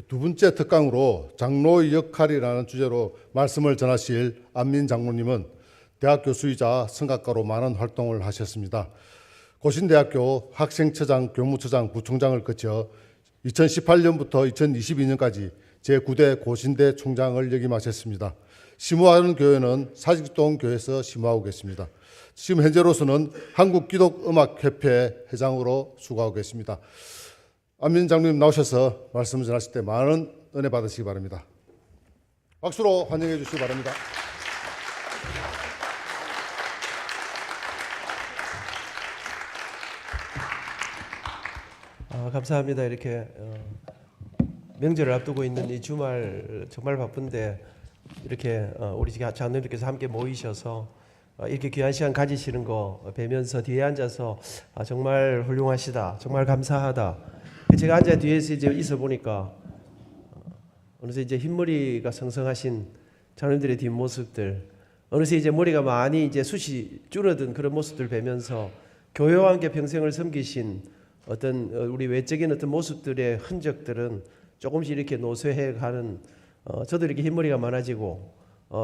두 번째 특강으로 장로의 역할이라는 주제로 말씀을 전하실 안민 장로님은 대학 교수이자 성악가로 많은 활동을 하셨습니다. 고신대학교 학생처장, 교무처장, 부총장을 거쳐 2018년부터 2022년까지 제9대 고신대 총장을 역임하셨습니다. 심우하는 교회는 사직동교회에서 심우하고 계십니다. 지금 현재로서는 한국기독음악협회 회장으로 수고하고 계십니다. 안민 장로님 나오셔서 말씀 전하실 때 많은 은혜 받으시기 바랍니다. 박수로 환영해 주시기 바랍니다. 감사합니다. 이렇게 명절을 앞두고 있는 이 주말 정말 바쁜데 이렇게 우리 장로님께서 함께 모이셔서 이렇게 귀한 시간 가지시는 거 뵈면서 뒤에 앉아서 정말 훌륭하시다, 정말 감사하다. 제가 앉아 뒤에서 이제 있어 보니까 어느새 이제 흰머리가 성성하신 장로님들의 뒷모습들, 어느새 이제 머리가 많이 이제 숱이 줄어든 그런 모습들 뵈면서 교회와 함께 평생을 섬기신 어떤 우리 외적인 어떤 모습들의 흔적들은 조금씩 이렇게 노쇠해 가는, 저도 이렇게 흰머리가 많아지고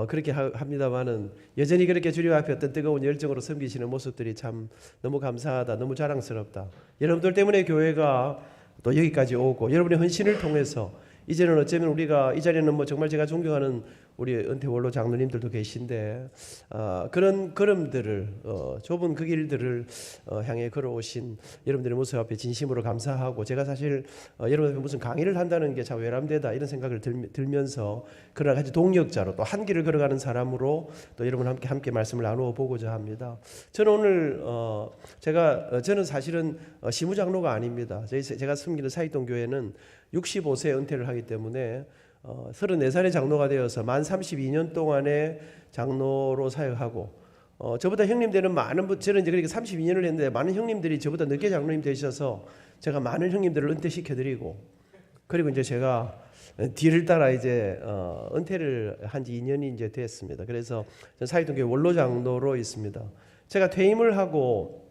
그렇게 합니다만은 여전히 그렇게 주님 앞에 어떤 뜨거운 열정으로 섬기시는 모습들이 참 너무 감사하다, 너무 자랑스럽다. 여러분들 때문에 교회가 또 여기까지 오고 여러분의 헌신을 통해서 이제는 어쩌면 우리가 이 자리에는 뭐 정말 제가 존경하는 우리 은퇴 원로 장로님들도 계신데 그런 걸음들을 좁은 그 길들을 향해 걸어오신 여러분들의 모습 앞에 진심으로 감사하고, 제가 사실 여러분 앞에 무슨 강의를 한다는 게 참 외람되다 이런 생각을 들면서 그러나 같이 동력자로 또 한 길을 걸어가는 사람으로 또 여러분 함께 말씀을 나누어 보고자 합니다. 저는 오늘 저는 사실은 시무장로가 아닙니다. 제가 섬기는 사익동 교회는 65세 은퇴를 하기 때문에 34살의 장로가 되어서 만 32년 동안의 장로로 사역하고, 저보다 형님 되는 많은 분, 저는 이제 그렇게 32년을 했는데 많은 형님들이 저보다 늦게 장로님 되셔서 제가 많은 형님들을 은퇴시켜드리고, 그리고 이제 제가 뒤를 따라 이제 은퇴를 한 지 2년이 이제 됐습니다. 그래서 사익동교회 원로 장로로 있습니다. 제가 퇴임을 하고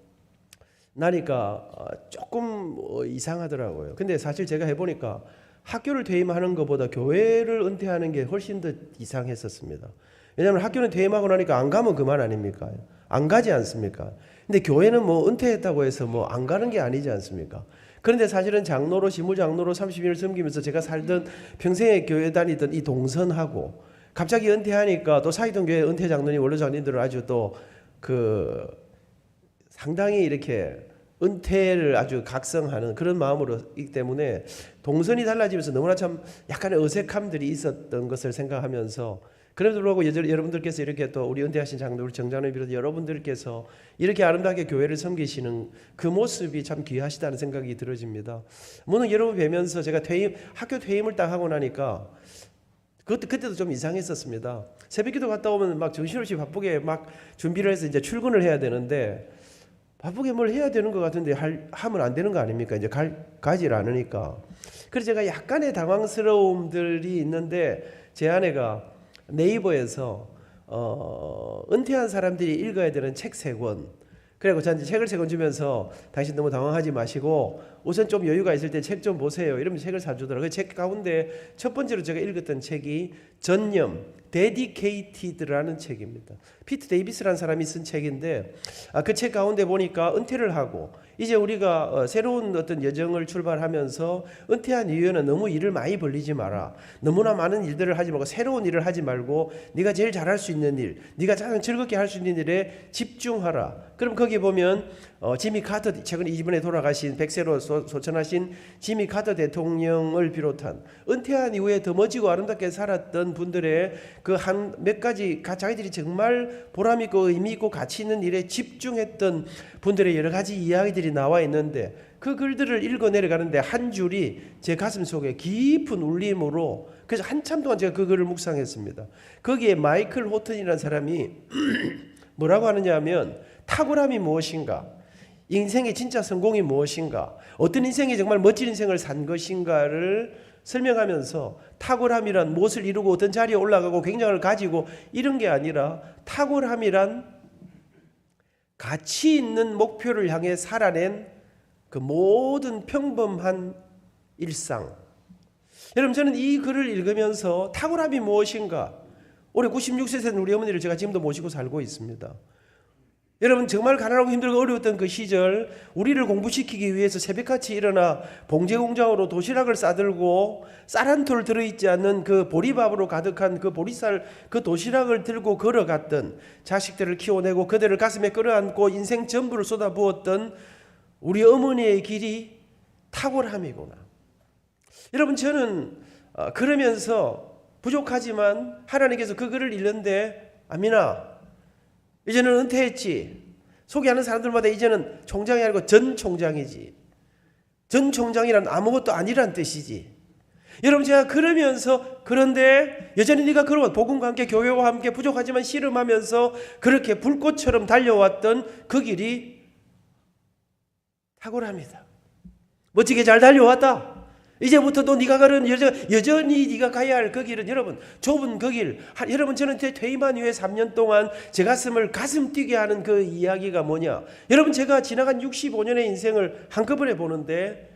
나니까 조금 이상하더라고요. 근데 사실 제가 해보니까 학교를 퇴임하는 것보다 교회를 은퇴하는 게 훨씬 더 이상했었습니다. 왜냐하면 학교는 퇴임하고 나니까 안 가면 그만 아닙니까? 안 가지 않습니까? 근데 교회는 뭐 은퇴했다고 해서 뭐 안 가는 게 아니지 않습니까? 그런데 사실은 장로로, 시무장로로 30년을 섬기면서 제가 살던 평생에 교회 다니던 이 동선하고 갑자기 은퇴하니까 또 사익동 교회 은퇴 장로님, 원로 장로님들은 아주 또 상당히 이렇게 은퇴를 아주 각성하는 그런 마음으로 있기 때문에 동선이 달라지면서 너무나 참 약간의 어색함들이 있었던 것을 생각하면서, 그래도 불구하고 여러분들께서 이렇게 또 우리 은퇴하신 장로, 우리 정장로님 비롯해 여러분들께서 이렇게 아름답게 교회를 섬기시는 그 모습이 참 귀하시다는 생각이 들어집니다. 물론 여러분 뵈면서 제가 학교 퇴임을 딱 하고 나니까 그때도 좀 이상했었습니다. 새벽기도 갔다 오면 막 정신없이 바쁘게 막 준비를 해서 이제 출근을 해야 되는데, 바쁘게 뭘 해야 되는 것 같은데 하면 안 되는 거 아닙니까? 이제 가질 않으니까. 그래서 제가 약간의 당황스러움들이 있는데, 제 아내가 네이버에서 은퇴한 사람들이 읽어야 되는 책 3권, 그리고 저한테 책을 3권 주면서 당신 너무 당황하지 마시고 우선 좀 여유가 있을 때 책 좀 보세요, 이러면 책을 사주더라고요. 그 책 가운데 첫 번째로 제가 읽었던 책이 전념, 데디케이티드라는 책입니다. 피트 데이비스라는 사람이 쓴 책인데, 그 책 가운데 보니까 은퇴를 하고 이제 우리가 새로운 어떤 여정을 출발하면서 은퇴한 이유는 너무 일을 많이 벌리지 마라, 너무나 많은 일들을 하지 말고 새로운 일을 하지 말고 네가 제일 잘할 수 있는 일, 네가 가장 즐겁게 할 수 있는 일에 집중하라. 그럼 거기 보면 지미 카터, 최근 이번에 돌아가신 백세로 소천하신 지미 카터 대통령을 비롯한 은퇴한 이후에 더 멋지고 아름답게 살았던 분들의 그 한 몇 가지 자기들이 정말 보람 있고 의미 있고 가치 있는 일에 집중했던 분들의 여러 가지 이야기들이 나와 있는데, 그 글들을 읽어 내려가는데 한 줄이 제 가슴 속에 깊은 울림으로, 그래서 한참 동안 제가 그 글을 묵상했습니다. 거기에 마이클 호튼이라는 사람이 뭐라고 하느냐 하면, 탁월함이 무엇인가, 인생의 진짜 성공이 무엇인가, 어떤 인생이 정말 멋진 인생을 산 것인가를 설명하면서, 탁월함이란 무엇을 이루고 어떤 자리에 올라가고 굉장을 가지고 이런 게 아니라, 탁월함이란 가치 있는 목표를 향해 살아낸 그 모든 평범한 일상, 여러분 저는 이 글을 읽으면서 탁월함이 무엇인가, 올해 96세 된 우리 어머니를 제가 지금도 모시고 살고 있습니다. 여러분 정말 가난하고 힘들고 어려웠던 그 시절 우리를 공부시키기 위해서 새벽같이 일어나 봉제공장으로 도시락을 싸들고 쌀 한 톨 들어있지 않는 그 보리밥으로 가득한 그 보리쌀 그 도시락을 들고 걸어갔던, 자식들을 키워내고 그들을 가슴에 끌어안고 인생 전부를 쏟아부었던 우리 어머니의 길이 탁월함이구나. 여러분 저는 그러면서 부족하지만 하나님께서 그 글을 읽는데, 아미나 이제는 은퇴했지. 소개하는 사람들마다 이제는 총장이 아니고 전 총장이지. 전 총장이란 아무것도 아니란 뜻이지. 여러분 제가 그러면서, 그런데 여전히 네가 그런 복음과 함께 교회와 함께 부족하지만 씨름하면서 그렇게 불꽃처럼 달려왔던 그 길이 탁월합니다. 멋지게 잘 달려왔다. 이제부터도 네가 가는 여전히 네가 가야 할 그 길은, 여러분 좁은 그 길. 여러분 저는 퇴임한 후에 3년 동안 제 가슴을 가슴 뛰게 하는 그 이야기가 뭐냐, 여러분 제가 지나간 65년의 인생을 한꺼번에 보는데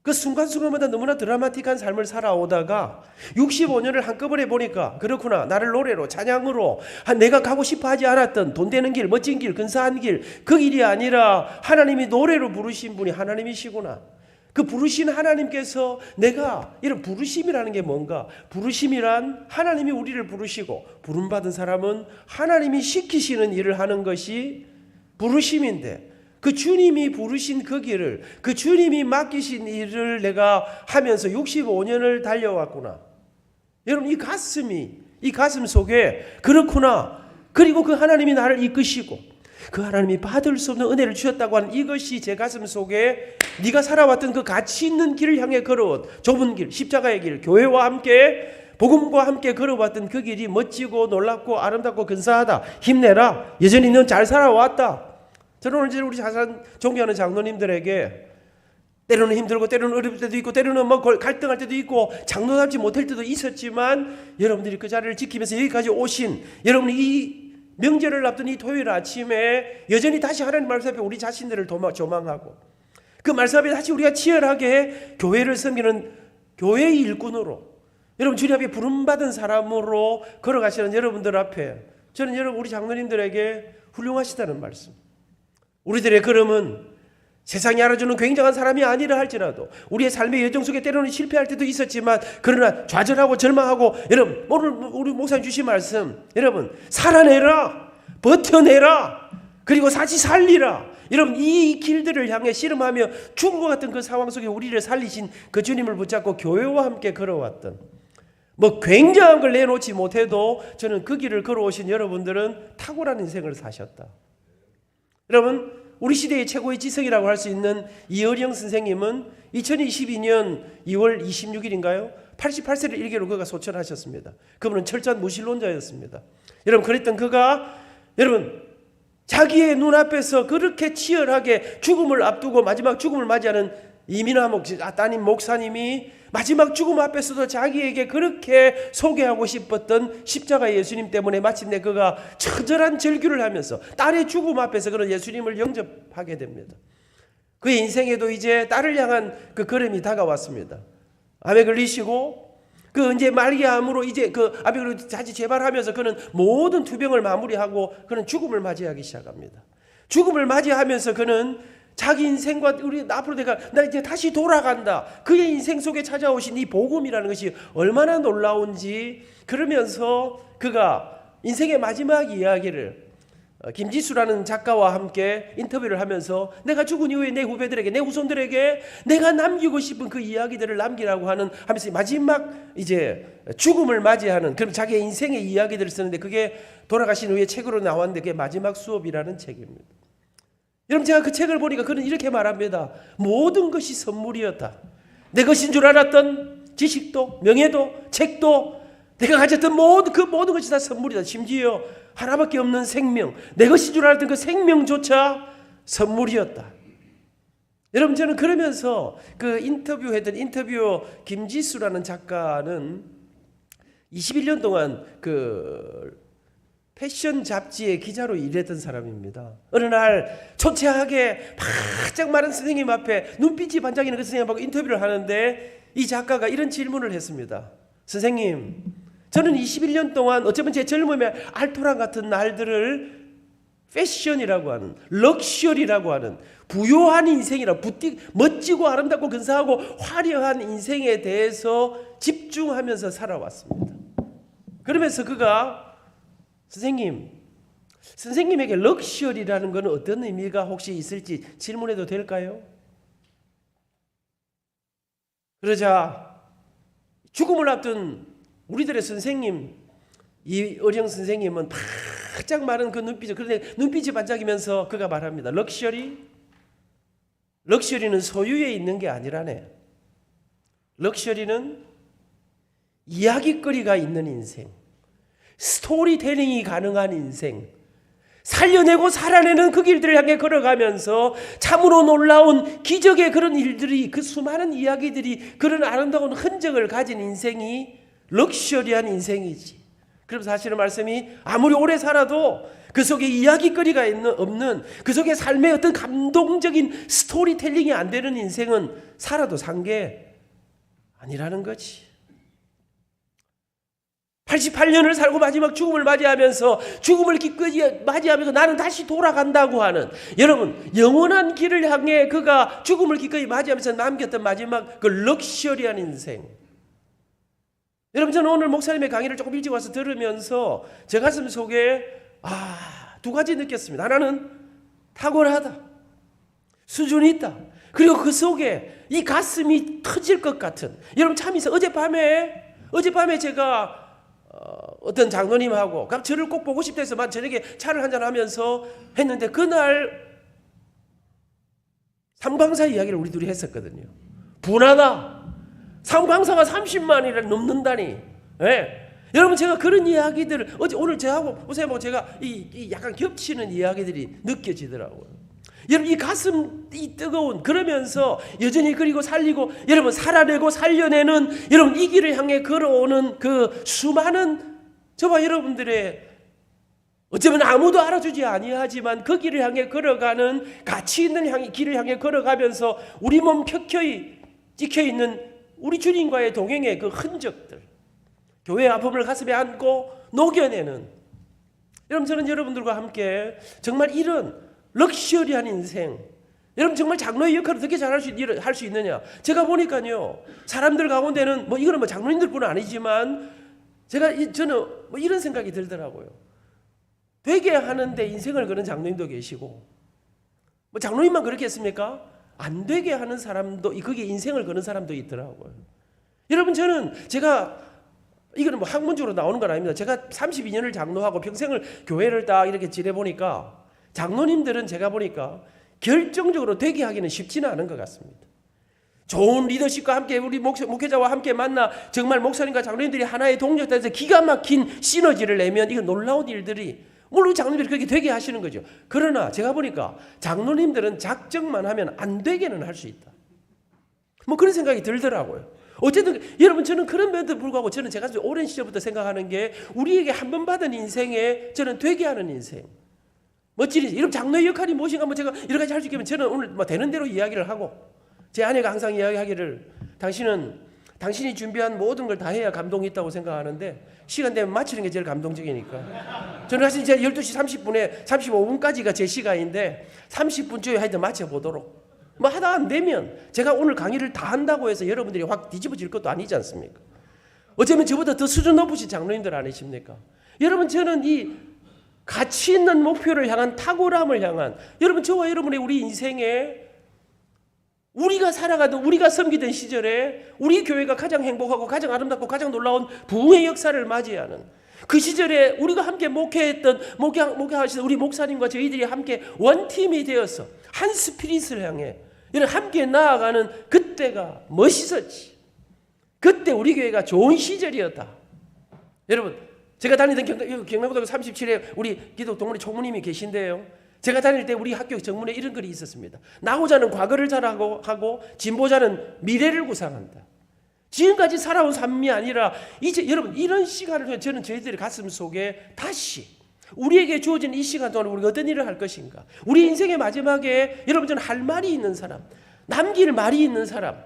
그 순간순간마다 너무나 드라마틱한 삶을 살아오다가 65년을 한꺼번에 보니까, 그렇구나, 나를 노래로 찬양으로 내가 가고 싶어 하지 않았던 돈 되는 길, 멋진 길, 근사한 길, 그 길이 아니라 하나님이 노래로 부르신 분이 하나님이시구나. 그 부르신 하나님께서, 내가 이런 부르심이라는 게 뭔가, 부르심이란 하나님이 우리를 부르시고 부름받은 사람은 하나님이 시키시는 일을 하는 것이 부르심인데, 그 주님이 부르신 그 길을, 그 주님이 맡기신 일을 내가 하면서 65년을 달려왔구나. 여러분 이 가슴 속에 그렇구나, 그리고 그 하나님이 나를 이끄시고 그 하나님이 받을 수 없는 은혜를 주셨다고 하는 이것이 제 가슴 속에, 네가 살아왔던 그 가치 있는 길을 향해 걸어온 좁은 길, 십자가의 길, 교회와 함께 복음과 함께 걸어왔던 그 길이 멋지고 놀랍고 아름답고 근사하다. 힘내라. 여전히 넌 잘 살아왔다. 저는 오늘 우리 자산 존경하는 장로님들에게, 때로는 힘들고 때로는 어려울 때도 있고 때로는 뭐 갈등할 때도 있고 장로답지 못할 때도 있었지만, 여러분들이 그 자리를 지키면서 여기까지 오신 여러분이 이 명절을 앞둔 이 토요일 아침에 여전히 다시 하나님 말씀 앞에 우리 자신들을 조망하고 그 말씀 앞에 다시 우리가 치열하게 교회를 섬기는 교회의 일꾼으로, 여러분 주님 앞에 부름받은 사람으로 걸어가시는 여러분들 앞에 저는 여러분 우리 장로님들에게 훌륭하시다는 말씀, 우리들의 걸음은 세상이 알아주는 굉장한 사람이 아니라 할지라도 우리의 삶의 여정 속에 때로는 실패할 때도 있었지만, 그러나 좌절하고 절망하고, 여러분 오늘 우리 목사님 주신 말씀, 여러분 살아내라, 버텨내라, 그리고 다시 살리라. 여러분 이 길들을 향해 씨름하며 죽을 것 같은 그 상황 속에 우리를 살리신 그 주님을 붙잡고 교회와 함께 걸어왔던, 뭐 굉장한 걸 내놓지 못해도 저는 그 길을 걸어오신 여러분들은 탁월한 인생을 사셨다. 여러분 우리 시대의 최고의 지성이라고 할 수 있는 이어령 선생님은 2022년 2월 26일인가요? 88세를 일개로 그가 소천하셨습니다. 그분은 철저한 무신론자였습니다. 여러분 그랬던 그가, 여러분 자기의 눈앞에서 그렇게 치열하게 죽음을 앞두고 마지막 죽음을 맞이하는 이민하 따님 목사님이 마지막 죽음 앞에서도 자기에게 그렇게 소개하고 싶었던 십자가 예수님 때문에 마침내 그가 처절한 절규를 하면서 딸의 죽음 앞에서 그런 예수님을 영접하게 됩니다. 그의 인생에도 이제 딸을 향한 그 걸음이 다가왔습니다. 암에 걸리시고 그 이제 말기암으로 이제 그 암에 걸리고 자지 재발하면서 그는 모든 투병을 마무리하고 그는 죽음을 맞이하기 시작합니다. 죽음을 맞이하면서 그는 자기 인생과 우리 앞으로 나 이제 다시 돌아간다. 그의 인생 속에 찾아오신 이 복음이라는 것이 얼마나 놀라운지, 그러면서 그가 인생의 마지막 이야기를 김지수라는 작가와 함께 인터뷰를 하면서 내가 죽은 이후에 내 후배들에게, 내 후손들에게 내가 남기고 싶은 그 이야기들을 남기라고 하면서 마지막 이제 죽음을 맞이하는 그럼 자기의 인생의 이야기들을 쓰는데, 그게 돌아가신 후에 책으로 나왔는데 그게 마지막 수업이라는 책입니다. 여러분 제가 그 책을 보니까 그는 이렇게 말합니다. 모든 것이 선물이었다. 내 것인 줄 알았던 지식도 명예도 책도 내가 가졌던 모든 것이 다 선물이다. 심지어 하나밖에 없는 생명, 내 것인 줄 알았던 그 생명조차 선물이었다. 여러분 저는 그러면서 그 인터뷰 김지수라는 작가는 21년 동안 그 패션 잡지의 기자로 일했던 사람입니다. 어느 날 초췌하게 바짝 마른 선생님 앞에 눈빛이 반짝이는 그 선생님하고 인터뷰를 하는데 이 작가가 이런 질문을 했습니다. 선생님, 저는 21년 동안 어쩌면 제 젊음의 알토란 같은 날들을 패션이라고 하는, 럭셔리라고 하는 부요한 인생이라, 멋지고 아름답고 근사하고 화려한 인생에 대해서 집중하면서 살아왔습니다. 그러면서 그가 선생님에게 럭셔리라는 것은 어떤 의미가 혹시 있을지 질문해도 될까요? 그러자 죽음을 앞둔 우리들의 선생님, 이의령 선생님은 바짝 마른 그 눈빛을, 그런데 눈빛이 반짝이면서 그가 말합니다. 럭셔리는 소유에 있는 게 아니라네. 럭셔리는 이야기거리가 있는 인생, 스토리텔링이 가능한 인생, 살려내고 살아내는 그 길들을 향해 걸어가면서 참으로 놀라운 기적의 그런 일들이, 그 수많은 이야기들이, 그런 아름다운 흔적을 가진 인생이 럭셔리한 인생이지. 그럼 사실은 말씀이 아무리 오래 살아도 그 속에 이야기거리가 없는, 그 속에 삶의 어떤 감동적인 스토리텔링이 안 되는 인생은 살아도 산 게 아니라는 거지. 88년을 살고 마지막 죽음을 맞이하면서, 죽음을 기꺼이 맞이하면서 나는 다시 돌아간다고 하는, 여러분 영원한 길을 향해 그가 죽음을 기꺼이 맞이하면서 남겼던 마지막 그 럭셔리한 인생. 여러분, 저는 오늘 목사님의 강의를 조금 일찍 와서 들으면서 제 가슴 속에 두 가지 느꼈습니다. 하나는 탁월하다, 수준이 있다. 그리고 그 속에 이 가슴이 터질 것 같은, 여러분 참 있어. 어젯밤에 제가 어떤 장로님하고 저를 꼭 보고 싶다 해서 저녁에 차를 한잔 하면서 했는데, 그날 삼광사 이야기를 우리 둘이 했었거든요. 분하다. 삼광사가 30만이를 넘는다니. 예. 여러분, 제가 그런 이야기들을 오늘 저하고 선생님하고 제가 이 약간 겹치는 이야기들이 느껴지더라고요. 여러분, 이 가슴이 뜨거운, 그러면서 여전히 그리고 살리고, 여러분 살아내고 살려내는, 여러분 이 길을 향해 걸어오는 그 수많은 저와 여러분들의, 어쩌면 아무도 알아주지 아니하지만 그 길을 향해 걸어가는, 가치 있는 길을 향해 걸어가면서 우리 몸 켜켜이 찍혀있는 우리 주님과의 동행의 그 흔적들, 교회의 아픔을 가슴에 안고 녹여내는, 여러분 저는 여러분들과 함께 정말 이런 럭셔리한 인생, 여러분 정말 장로의 역할을 어떻게 잘 할 수 있느냐. 제가 보니까요, 사람들 가운데는 이거는 장로님들뿐 아니지만 저는 이런 생각이 들더라고요. 되게 하는데 인생을 거는 장로님도 계시고, 장로님만 그렇게 했습니까? 안 되게 하는 사람도, 거기에 인생을 거는 사람도 있더라고요. 여러분, 제가 이거는 학문적으로 나오는 건 아닙니다. 제가 32년을 장로하고 평생을 교회를 딱 이렇게 지내보니까, 장로님들은 제가 보니까 결정적으로 되게 하기는 쉽지는 않은 것 같습니다. 좋은 리더십과 함께 우리 목회자와 함께 만나 정말 목사님과 장로님들이 하나의 동력돼서 기가 막힌 시너지를 내면 이거 놀라운 일들이, 물론 장로님들이 그렇게 되게 하시는 거죠. 그러나 제가 보니까 장로님들은 작정만 하면 안 되게는 할 수 있다. 그런 생각이 들더라고요. 어쨌든 여러분, 저는 그런 면도 불구하고 저는 제가 오랜 시절부터 생각하는 게, 우리에게 한 번 받은 인생에 저는 되게 하는 인생, 멋진 인생. 여러분, 장로의 역할이 무엇인가 제가 여러 가지 할 수 있겠면, 저는 오늘 되는 대로 이야기를 하고, 제 아내가 항상 이야기하기를, 당신이 준비한 모든 걸 다 해야 감동이 있다고 생각하는데 시간 되면 마치는 게 제일 감동적이니까. 저는 사실 제가 12시 30분에 35분까지가 제 시간인데 30분쯤에 하여튼 마쳐보도록. 하다 안 되면 제가 오늘 강의를 다 한다고 해서 여러분들이 확 뒤집어질 것도 아니지 않습니까? 어쩌면 저보다 더 수준 높으신 장로님들 아니십니까? 여러분, 저는 이 가치 있는 목표를 향한, 탁월함을 향한, 여러분 저와 여러분의 우리 인생에, 우리가 살아가던, 우리가 섬기던 시절에 우리 교회가 가장 행복하고 가장 아름답고 가장 놀라운 부흥의 역사를 맞이하는 그 시절에 우리가 함께 목회하시던 우리 목사님과 저희들이 함께 원팀이 되어서 한 스피릿을 향해 함께 나아가는 그때가 멋있었지. 그때 우리 교회가 좋은 시절이었다. 여러분, 제가 다니던 경남고등학교 37에 우리 기독 동문회 총무님이 계신데요, 제가 다닐 때 우리 학교 정문에 이런 글이 있었습니다. 나고자는 과거를 자랑하고 진보자는 미래를 구상한다. 지금까지 살아온 삶이 아니라 이제, 여러분 이런 시간을 통해 저는 저희들의 가슴 속에 다시 우리에게 주어진 이 시간 동안 우리가 어떤 일을 할 것인가, 우리 인생의 마지막에 여러분 저는 할 말이 있는 사람, 남길 말이 있는 사람,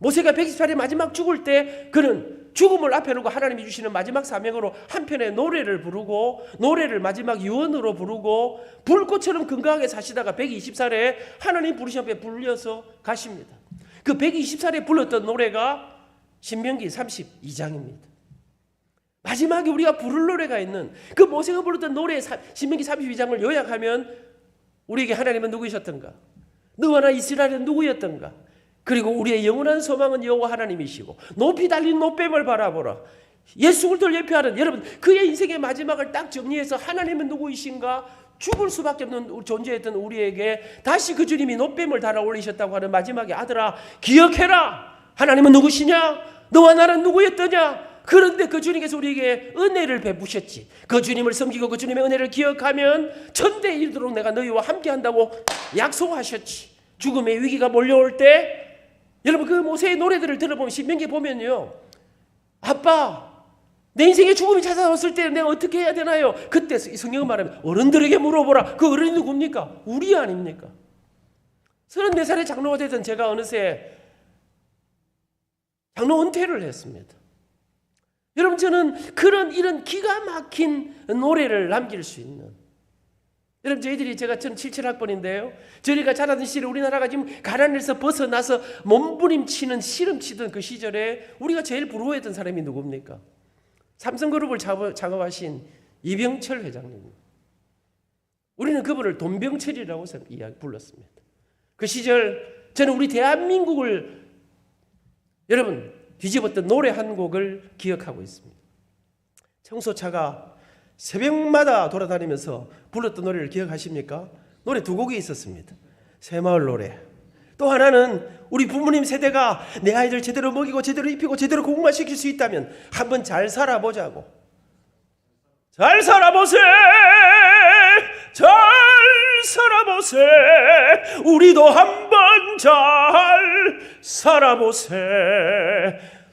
모세가 120살에 마지막 죽을 때 그는 죽음을 앞에 놓고 하나님이 주시는 마지막 사명으로 한편의 노래를 부르고 노래를 마지막 유언으로 부르고 불꽃처럼 건강하게 사시다가 120살에 하나님 부르심 앞에 불려서 가십니다. 그 120살에 불렀던 노래가 신명기 32장입니다. 마지막에 우리가 부를 노래가 있는 그 모세가 불렀던 노래 신명기 32장을 요약하면 우리에게 하나님은 누구이셨던가? 너와 나 이스라엘은 누구였던가? 그리고 우리의 영원한 소망은 여호와 하나님이시고 높이 달린 높뱀을 바라보라. 예수 그리스도를 예표하는 여러분 그의 인생의 마지막을 딱 정리해서 하나님은 누구이신가? 죽을 수밖에 없는 존재였던 우리에게 다시 그 주님이 높뱀을 달아 올리셨다고 하는 마지막에 아들아 기억해라. 하나님은 누구시냐? 너와 나는 누구였더냐? 그런데 그 주님께서 우리에게 은혜를 베푸셨지. 그 주님을 섬기고 그 주님의 은혜를 기억하면 천대에 이르도록 내가 너희와 함께한다고 약속하셨지. 죽음의 위기가 몰려올 때 여러분 그 모세의 노래들을 들어보면 신명기 보면요. 아빠 내 인생에 죽음이 찾아왔을 때 내가 어떻게 해야 되나요? 그때 성경은 말하면 어른들에게 물어보라. 그 어른이 누굽니까? 우리 아닙니까? 34살의 장로가 되던 제가 어느새 장로 은퇴를 했습니다. 여러분 저는 이런 기가 막힌 노래를 남길 수 있는 여러분 저는 77학번인데요. 저희가 자라던 시절에 우리나라가 지금 가난에서 벗어나서 몸부림치는 씨름치던 그 시절에 우리가 제일 부러워했던 사람이 누굽니까? 삼성그룹을 창업하신 이병철 회장님입니다. 우리는 그분을 돈병철이라고 불렀습니다. 그 시절 저는 우리 대한민국을 여러분 뒤집었던 노래 한 곡을 기억하고 있습니다. 청소차가 새벽마다 돌아다니면서 불렀던 노래를 기억하십니까? 노래 두 곡이 있었습니다. 새마을 노래. 또 하나는 우리 부모님 세대가 내 아이들 제대로 먹이고 제대로 입히고 제대로 공부만 시킬 수 있다면 한번 잘 살아보자고. 잘 살아보세. 잘 살아보세. 우리도 한번 잘 살아보세.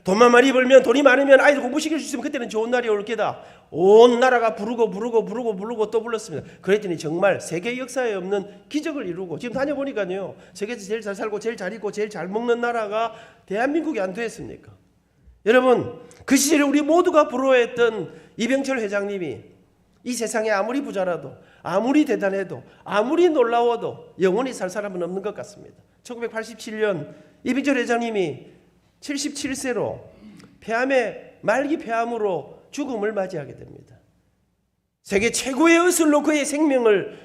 돈만 많이 벌면 돈이 많으면 아이들 공부시킬 수 있으면 그때는 좋은 날이 올 게다. 온 나라가 부르고 또 불렀습니다. 그랬더니 정말 세계 역사에 없는 기적을 이루고 지금 다녀보니까요. 세계에서 제일 잘 살고 제일 잘 입고 제일 잘 먹는 나라가 대한민국이 안 됐습니까? 여러분 그 시절에 우리 모두가 부러워했던 이병철 회장님이 이 세상에 아무리 부자라도 아무리 대단해도 아무리 놀라워도 영원히 살 사람은 없는 것 같습니다. 1987년 이병철 회장님이 77세로 폐암의 말기 폐암으로 죽음을 맞이하게 됩니다. 세계 최고의 의술로 그의 생명을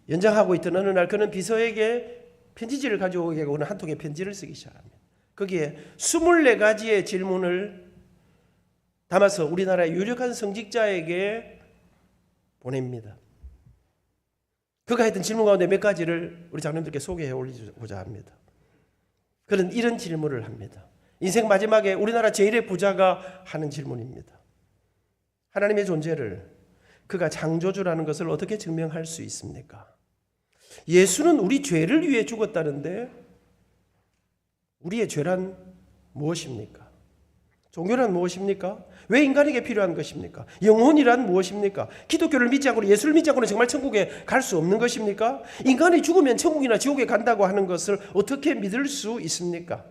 연장하고 있던 어느 날 그는 비서에게 편지지를 가져오게 하고 한 통의 편지를 쓰기 시작합니다. 거기에 24가지의 질문을 담아서 우리나라의 유력한 성직자에게 보냅니다. 그가 했던 질문 가운데 몇 가지를 우리 장로님들께 소개해 올리고자 합니다. 그는 이런 질문을 합니다. 인생 마지막에 우리나라 제일의 부자가 하는 질문입니다. 하나님의 존재를 그가 창조주라는 것을 어떻게 증명할 수 있습니까? 예수는 우리 죄를 위해 죽었다는데 우리의 죄란 무엇입니까? 종교란 무엇입니까? 왜 인간에게 필요한 것입니까? 영혼이란 무엇입니까? 기독교를 믿지 않고 예수를 믿지 않고는 정말 천국에 갈 수 없는 것입니까? 인간이 죽으면 천국이나 지옥에 간다고 하는 것을 어떻게 믿을 수 있습니까?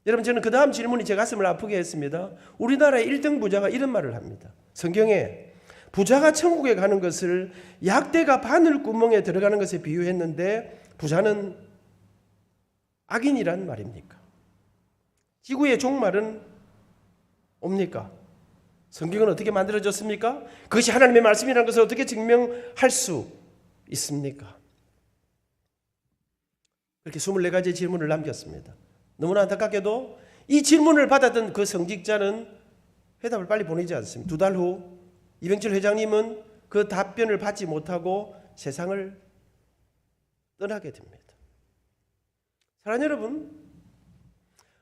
여러분 저는 그 다음 질문이 제 가슴을 아프게 했습니다. 우리나라의 1등 부자가 이런 말을 합니다. 성경에 부자가 천국에 가는 것을 약대가 바늘구멍에 들어가는 것에 비유했는데 부자는 악인이란 말입니까? 지구의 종말은 옵니까? 성경은 어떻게 만들어졌습니까? 그것이 하나님의 말씀이라는 것을 어떻게 증명할 수 있습니까? 그렇게 24가지의 질문을 남겼습니다. 너무나 안타깝게도 이 질문을 받았던 그 성직자는 회답을 빨리 보내지 않습니다. 2달 후 이병철 회장님은 그 답변을 받지 못하고 세상을 떠나게 됩니다. 사랑하는 여러분,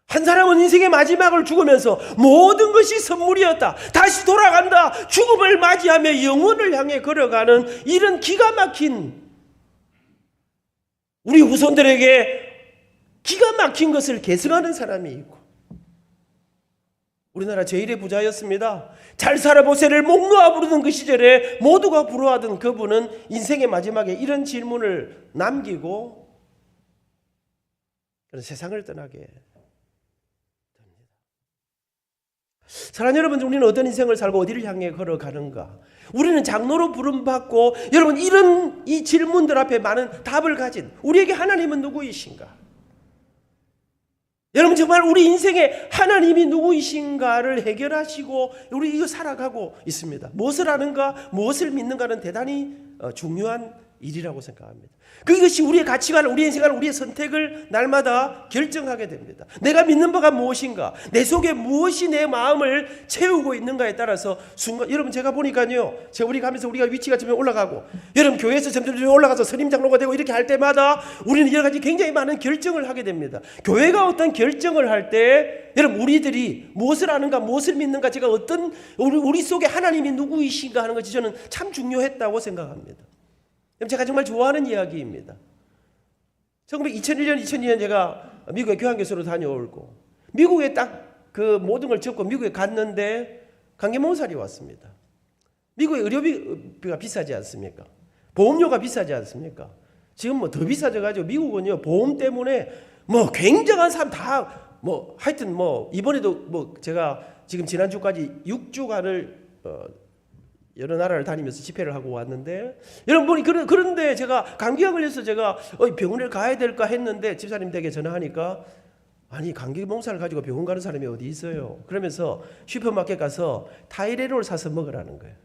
한 사람은 인생의 마지막을 죽으면서 모든 것이 선물이었다. 다시 돌아간다. 죽음을 맞이하며 영혼을 향해 걸어가는 이런 기가 막힌 우리 후손들에게 기가 막힌 것을 계승하는 사람이 있고 우리나라 제일의 부자였습니다. 잘 살아보세를 목 놓아 부르던 그 시절에 모두가 부러워하던 그분은 인생의 마지막에 이런 질문을 남기고 세상을 떠나게 사랑하는 여러분, 우리는 어떤 인생을 살고 어디를 향해 걸어가는가? 우리는 장로로 부름받고, 여러분, 이런 이 질문들 앞에 많은 답을 가진 우리에게 하나님은 누구이신가? 여러분, 정말 우리 인생에 하나님이 누구이신가를 해결하시고 우리 이거 살아가고 있습니다. 무엇을 아는가, 무엇을 믿는가는 대단히 중요한 일이라고 생각합니다. 그것이 우리의 가치관, 우리의 인생관, 우리의 선택을 날마다 결정하게 됩니다. 내가 믿는 바가 무엇인가, 내 속에 무엇이 내 마음을 채우고 있는가에 따라서 순간, 여러분 제가 보니까요, 우리 가면서 우리가 위치가 점점 올라가고, 여러분 교회에서 점점 올라가서 선임 장로가 되고 이렇게 할 때마다 우리는 여러 가지 굉장히 많은 결정을 하게 됩니다. 교회가 어떤 결정을 할 때 여러분 우리들이 무엇을 아는가, 무엇을 믿는가, 제가 어떤 우리 속에 하나님이 누구이신가 하는 것이 저는 참 중요했다고 생각합니다. 제가 정말 좋아하는 이야기입니다. 2001년, 2002년 제가 미국에 교환교수로 다녀오고, 미국에 딱 그 모든 걸 접고 미국에 갔는데 감기몸살이 왔습니다. 미국의 의료비가 비싸지 않습니까? 보험료가 비싸지 않습니까? 지금 뭐 더 비싸져가지고 미국은요, 보험 때문에 뭐 굉장한 사람 다 하여튼 이번에도 제가 지금 지난주까지 6주간을 여러 나라를 다니면서 집회를 하고 왔는데, 여러분 그런데 제가 감기가 걸려서 제가 병원에 가야 될까 했는데 집사님 댁에 전화하니까, 아니 감기 몸살을 가지고 병원 가는 사람이 어디 있어요? 그러면서 슈퍼마켓 가서 타이레놀 사서 먹으라는 거예요.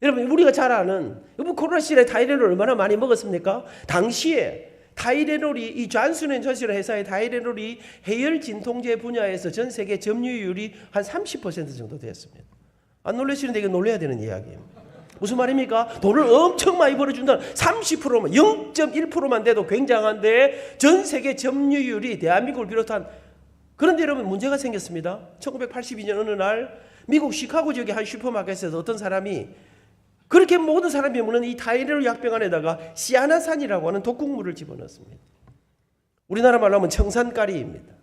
여러분 우리가 잘 아는 코로나 시절에 타이레놀 얼마나 많이 먹었습니까? 당시에 타이레놀이, 이 존슨앤존슨 회사의 타이레놀이 해열 진통제 분야에서 전 세계 점유율이 한 30% 정도 됐습니다. 안 놀라시는데 이거 놀라야 되는 이야기예요. 무슨 말입니까? 돈을 엄청 많이 벌어준다는 30%만, 0.1%만 돼도 굉장한데 전 세계 점유율이 대한민국을 비롯한, 그런데 여러분 문제가 생겼습니다. 1982년 어느 날 미국 시카고 지역의 한 슈퍼마켓에서 어떤 사람이, 그렇게 모든 사람이 먹는 이 타이레놀 약병 안에다가 시아나산이라고 하는 독극물을 집어넣었습니다. 우리나라 말로 하면 청산가리입니다.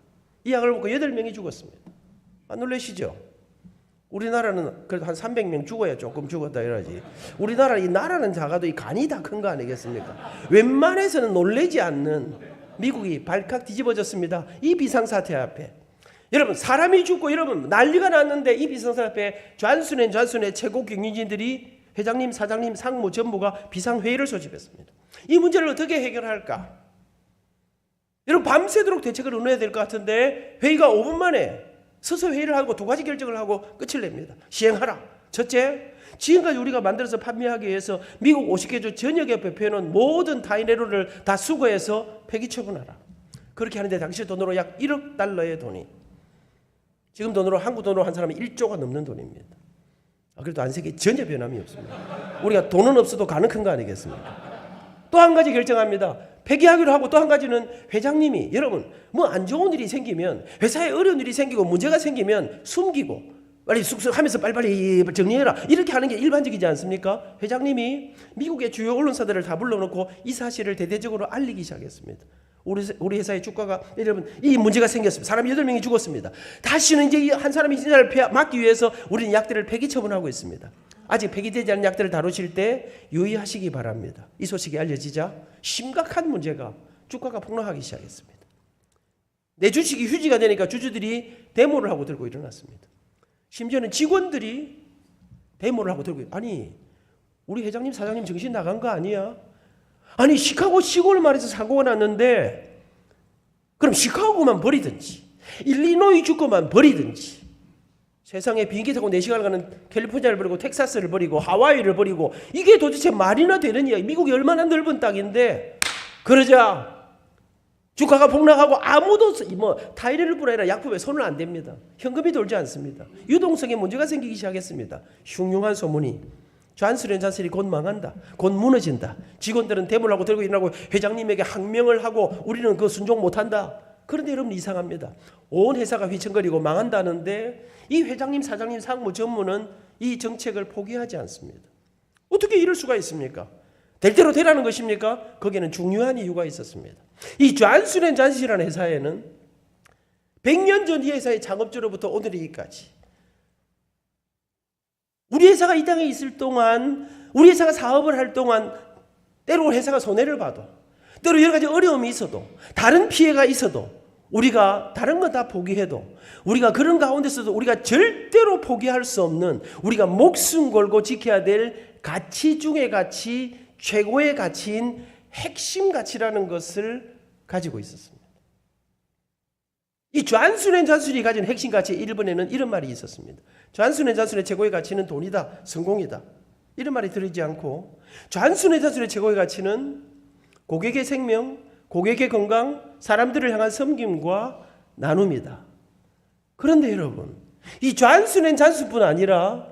이 약을 먹고 8명이 죽었습니다. 안 놀라시죠? 우리나라는 그래도 한 300명 죽어야 조금 죽었다 이러지. 우리나라 이 나라는 작아도 이 간이 다 큰 거 아니겠습니까? 웬만해서는 놀라지 않는 미국이 발칵 뒤집어졌습니다. 이 비상사태 앞에. 여러분 사람이 죽고 여러분 난리가 났는데 이 비상사태 앞에 존슨앤존슨의 최고 경영진들이 회장님, 사장님, 상무 전부가 비상회의를 소집했습니다. 이 문제를 어떻게 해결할까? 여러분 밤새도록 대책을 의논해야 될 것 같은데 회의가 5분 만에 서서 회의를 하고 2가지 결정을 하고 끝을 냅니다. 시행하라. 첫째, 지금까지 우리가 만들어서 판매하기 위해서 미국 50개 주 전역에 배포해놓은 모든 타이레놀을 다 수거해서 폐기 처분하라. 그렇게 하는데 당시 돈으로 약 1억 달러의 돈이, 지금 돈으로 한국 돈으로 한 사람이 1조가 넘는 돈입니다. 그래도 안색이 전혀 변함이 없습니다. 우리가 돈은 없어도 가는 큰 거 아니겠습니까? 또 한 가지 결정합니다. 폐기하기로 하고, 또 한 가지는 회장님이, 여러분 안 좋은 일이 생기면, 회사에 어려운 일이 생기고 문제가 생기면 숨기고 빨리 쑥쑥 하면서 빨리빨리 정리해라, 이렇게 하는 게 일반적이지 않습니까? 회장님이 미국의 주요 언론사들을 다 불러놓고 이 사실을 대대적으로 알리기 시작했습니다. 우리 회사의 주가가, 여러분 이 문제가 생겼습니다. 사람이 8명이 죽었습니다. 다시는 이제 한 사람이 진짜를 막기 위해서 우리는 약들을 폐기 처분하고 있습니다. 아직 폐기되지 않은 약들을 다루실 때 유의하시기 바랍니다. 이 소식이 알려지자 심각한 문제가, 주가가 폭락하기 시작했습니다. 내 주식이 휴지가 되니까 주주들이 데모를 하고 들고 일어났습니다. 심지어는 직원들이 데모를 하고 들고, 아니 우리 회장님, 사장님 정신 나간 거 아니야? 아니 시카고 시골 마을에서 사고가 났는데 그럼 시카고만 버리든지 일리노이 주권만 버리든지, 세상에 비행기 타고 4시간을 가는 캘리포니아를 버리고 텍사스를 버리고 하와이를 버리고, 이게 도대체 말이나 되는 이야기. 미국이 얼마나 넓은 땅인데. 그러자 주가가 폭락하고 아무도 타이레놀 뿐 아니라 약품에 손을 안 댑니다. 현금이 돌지 않습니다. 유동성에 문제가 생기기 시작했습니다. 흉흉한 소문이, 존슨앤존슨이 곧 망한다, 곧 무너진다, 직원들은 데모를 하고 들고 일어나고 회장님에게 항명을 하고 우리는 그 순종 못한다. 그런데 여러분 이상합니다. 온 회사가 휘청거리고 망한다는데 이 회장님, 사장님, 상무, 전무는 이 정책을 포기하지 않습니다. 어떻게 이럴 수가 있습니까? 될 대로 되라는 것입니까? 거기에는 중요한 이유가 있었습니다. 이 존슨앤존슨이라는 회사에는 100년 전 이 회사의 창업주로부터 오늘이기까지 우리 회사가 이 땅에 있을 동안, 우리 회사가 사업을 할 동안 때로 회사가 손해를 봐도, 때로 여러 가지 어려움이 있어도, 다른 피해가 있어도 우리가 다른 건 다 포기해도 우리가 그런 가운데서도 우리가 절대로 포기할 수 없는 우리가 목숨 걸고 지켜야 될 가치 중의 가치, 최고의 가치인 핵심 가치라는 것을 가지고 있었습니다. 이 존슨 앤 존슨이 가진 핵심 가치 1번에는 이런 말이 있었습니다. 존슨 앤 존슨의 최고의 가치는 돈이다, 성공이다. 이런 말이 들리지 않고 존슨 앤 존슨의 최고의 가치는 고객의 생명, 고객의 건강, 사람들을 향한 섬김과 나눔이다. 그런데 여러분, 이 존슨 앤 존슨뿐 아니라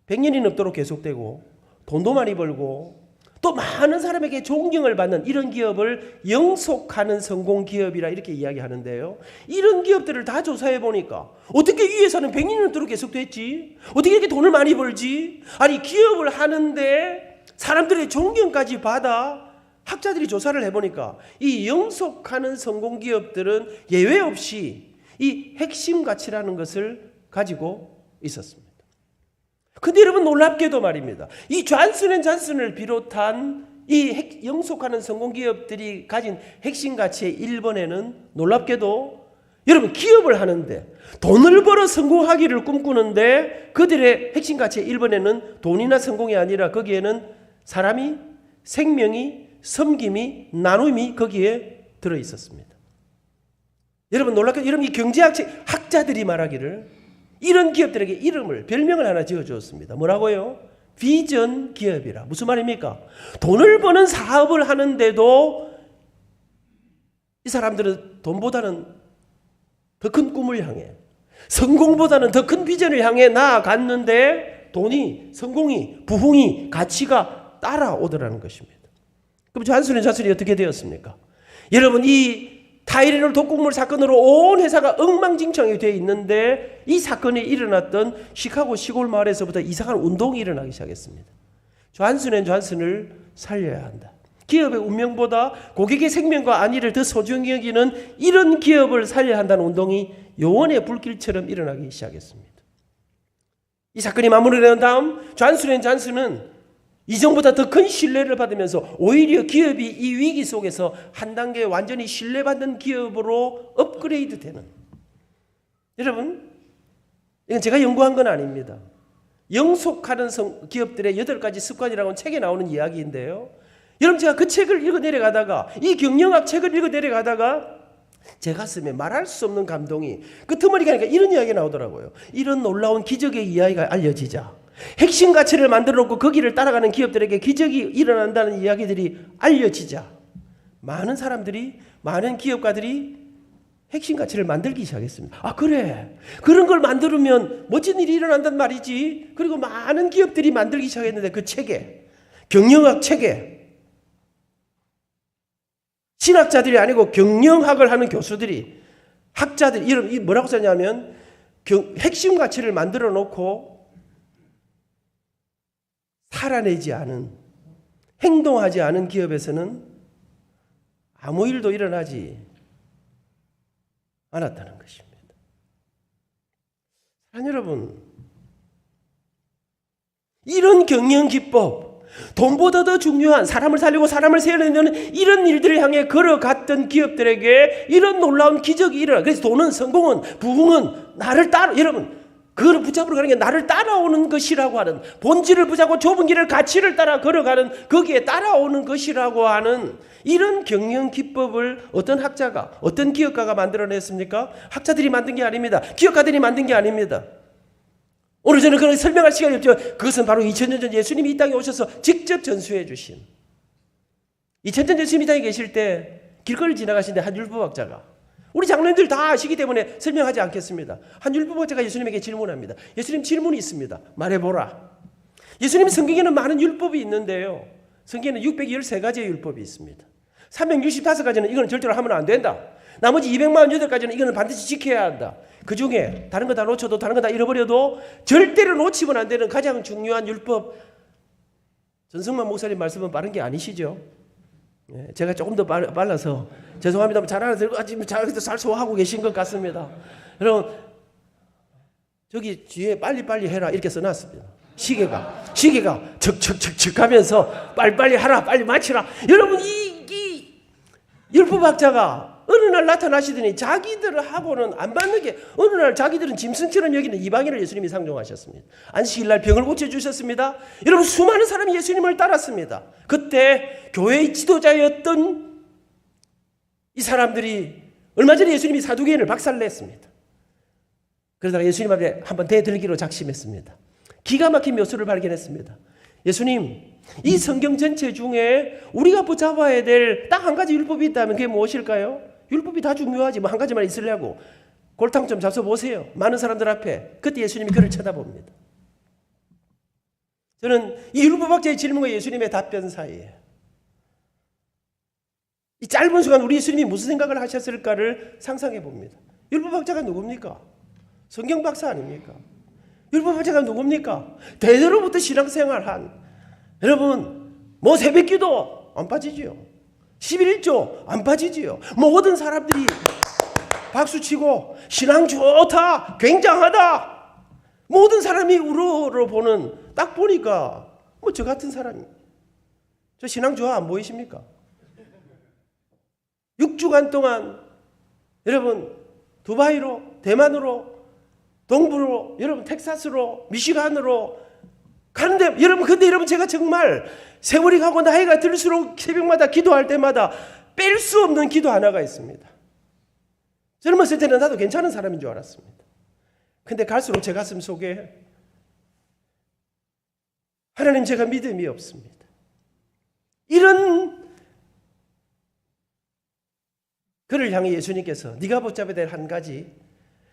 100년이 넘도록 계속되고 돈도 많이 벌고 또 많은 사람에게 존경을 받는 이런 기업을 영속하는 성공 기업이라 이렇게 이야기하는데요. 이런 기업들을 다 조사해 보니까 어떻게 이 회사는 100년 넘도록 계속됐지? 어떻게 이렇게 돈을 많이 벌지? 아니 기업을 하는데 사람들의 존경까지 받아 학자들이 조사를 해보니까 이 영속하는 성공 기업들은 예외 없이 이 핵심 가치라는 것을 가지고 있었습니다. 근데 여러분 놀랍게도 말입니다. 이 존슨 앤 존슨을 비롯한 이 영속하는 성공 기업들이 가진 핵심 가치의 1번에는 놀랍게도 여러분 기업을 하는데 돈을 벌어 성공하기를 꿈꾸는데 그들의 핵심 가치의 1번에는 돈이나 성공이 아니라 거기에는 사람이, 생명이, 섬김이, 나눔이 거기에 들어 있었습니다. 여러분 놀랍게도 여러분 이 경제학자들이 말하기를 이런 기업들에게 이름을 별명을 하나 지어주었습니다. 뭐라고요? 비전 기업이라. 무슨 말입니까? 돈을 버는 사업을 하는데도 이 사람들은 돈보다는 더 큰 꿈을 향해 성공보다는 더 큰 비전을 향해 나아갔는데 돈이, 성공이, 부흥이, 가치가 따라오더라는 것입니다. 그럼 존슨 앤 존슨이 어떻게 되었습니까? 여러분 이 타이레놀 독극물 사건으로 온 회사가 엉망진창이 되어 있는데 이 사건이 일어났던 시카고 시골 마을에서부터 이상한 운동이 일어나기 시작했습니다. 존슨 앤 존슨을 살려야 한다. 기업의 운명보다 고객의 생명과 안위를 더 소중히 여기는 이런 기업을 살려야 한다는 운동이 요원의 불길처럼 일어나기 시작했습니다. 이 사건이 마무리된 다음 존슨 앤 존슨은 이전보다 더 큰 신뢰를 받으면서 오히려 기업이 이 위기 속에서 한 단계 완전히 신뢰받는 기업으로 업그레이드 되는. 여러분, 이건 제가 연구한 건 아닙니다. 영속하는 기업들의 8가지 습관이라고 하는 책에 나오는 이야기인데요. 여러분 제가 그 책을 읽어 내려가다가 이 경영학 책을 읽어 내려가다가 제 가슴에 말할 수 없는 감동이 그 터머리 가니까 이런 이야기가 나오더라고요. 이런 놀라운 기적의 이야기가 알려지자 핵심 가치를 만들어 놓고 거기를 따라가는 기업들에게 기적이 일어난다는 이야기들이 알려지자 많은 사람들이, 많은 기업가들이 핵심 가치를 만들기 시작했습니다. 아 그래, 그런 걸 만들면 멋진 일이 일어난단 말이지. 그리고 많은 기업들이 만들기 시작했는데 그 책에, 경영학 책에 신학자들이 아니고 경영학을 하는 교수들이, 학자들이 이런 뭐라고 썼냐면 핵심 가치를 만들어 놓고 살아내지 않은, 행동하지 않은 기업에서는 아무 일도 일어나지 않았다는 것입니다. 사랑하는 여러분, 이런 경영 기법, 돈보다 더 중요한 사람을 살리고 사람을 세워내는 이런 일들을 향해 걸어갔던 기업들에게 이런 놀라운 기적이 일어나. 그래서 돈은, 성공은, 부흥은 나를 따라, 여러분 그걸 붙잡으러 가는 게 나를 따라오는 것이라고 하는, 본질을 붙잡고 좁은 길을 가치를 따라 걸어가는 거기에 따라오는 것이라고 하는 이런 경영 기법을 어떤 학자가, 어떤 기업가가 만들어냈습니까? 학자들이 만든 게 아닙니다. 기업가들이 만든 게 아닙니다. 오늘 저는 그걸 설명할 시간이 없지만 그것은 바로 2000년 전 예수님이 이 땅에 오셔서 직접 전수해 주신, 2000년 전 예수님이 이 땅에 계실 때 길거리를 지나가시는데 한 율법학자가, 우리 장로님들 다 아시기 때문에 설명하지 않겠습니다. 한 율법학자가 예수님에게 질문합니다. 예수님 질문이 있습니다. 말해보라. 예수님 성경에는 많은 율법이 있는데요. 성경에는 613가지의 율법이 있습니다. 365가지는 이거는 절대로 하면 안 된다. 나머지 248가지는 이거는 반드시 지켜야 한다. 그 중에 다른 거 다 놓쳐도 다른 거 다 잃어버려도 절대로 놓치면 안 되는 가장 중요한 율법. 전승만 목사님 말씀은 빠른 게 아니시죠? 제가 조금 더 빨라서 죄송합니다. 잘 알아들고 잘 소화하고 계신 것 같습니다. 여러분 저기 뒤에 빨리빨리 해라 이렇게 써놨습니다. 시계가 척척척척 하면서 빨리빨리 하라, 빨리 마치라. 여러분 이 율법학자가 어느 어느 날 나타나시더니 자기들하고는 안 맞는 게 어느 날 자기들은 짐승처럼 여기는 이방인을 예수님이 상종하셨습니다. 안식일날 병을 고쳐주셨습니다. 여러분 수많은 사람이 예수님을 따랐습니다. 그때 교회의 지도자였던 이 사람들이 얼마 전에 예수님이 사두개인을 박살냈습니다. 그러다가 예수님 앞에 한번 대들기로 작심했습니다. 기가 막힌 묘수를 발견했습니다. 예수님, 이 성경 전체 중에 우리가 붙잡아야 될 딱 한 가지 율법이 있다면 그게 무엇일까요? 율법이 다 중요하지 뭐 한 가지만 있으려고 골탕 좀 잡숴보세요. 많은 사람들 앞에. 그때 예수님이 그를 쳐다봅니다. 저는 이 율법학자의 질문과 예수님의 답변 사이에 이 짧은 시간 우리 예수님이 무슨 생각을 하셨을까를 상상해 봅니다. 율법학자가 누굽니까? 성경 박사 아닙니까? 율법학자가 누굽니까? 대대로부터 신앙생활한 여러분 뭐 새벽기도 안 빠지지요. 11조 안 빠지지요. 모든 사람들이 박수치고 신앙 좋다 굉장하다 모든 사람이 우러러 보는 딱 보니까 뭐 저 같은 사람이 저 신앙 좋아 안 보이십니까? 6주간 동안 여러분 두바이로 대만으로 동부로 여러분 텍사스로 미시간으로 가는데 여러분 근데 여러분 제가 정말 세월이 가고 나이가 들수록 새벽마다 기도할 때마다 뺄 수 없는 기도 하나가 있습니다. 젊었을 때는 나도 괜찮은 사람인 줄 알았습니다. 근데 갈수록 제 가슴 속에 하나님 제가 믿음이 없습니다. 이런 그를 향해 예수님께서 네가 붙잡아야 될 한 가지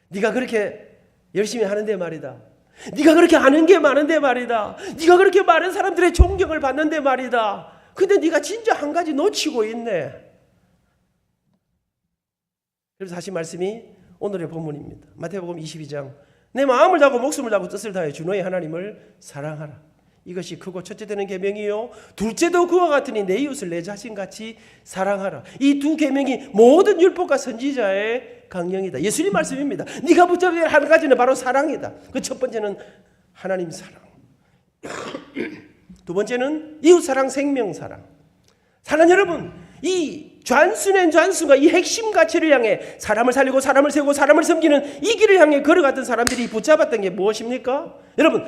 네가 그렇게 열심히 하는데 말이다. 네가 그렇게 아는 게 많은데 말이다. 네가 그렇게 많은 사람들의 존경을 받는데 말이다. 근데 네가 진짜 한 가지 놓치고 있네. 그래서 다시 말씀이 오늘의 본문입니다. 마태복음 22장 내 마음을 다하고 목숨을 다하고 뜻을 다하여 주 너의 하나님을 사랑하라. 이것이 크고 첫째 되는 계명이요 둘째도 그와 같으니 내 이웃을 내 자신같이 사랑하라. 이 두 계명이 모든 율법과 선지자의 강령이다. 예수님 말씀입니다. 네가 붙잡아야 할 한 가지는 바로 사랑이다. 그 첫 번째는 하나님 사랑. 두 번째는 이웃 사랑, 생명 사랑. 사랑 여러분, 이 좌순의 좌순과 이 핵심 가치를 향해 사람을 살리고 사람을 세우고 사람을 섬기는 이 길을 향해 걸어갔던 사람들이 붙잡았던 게 무엇입니까? 여러분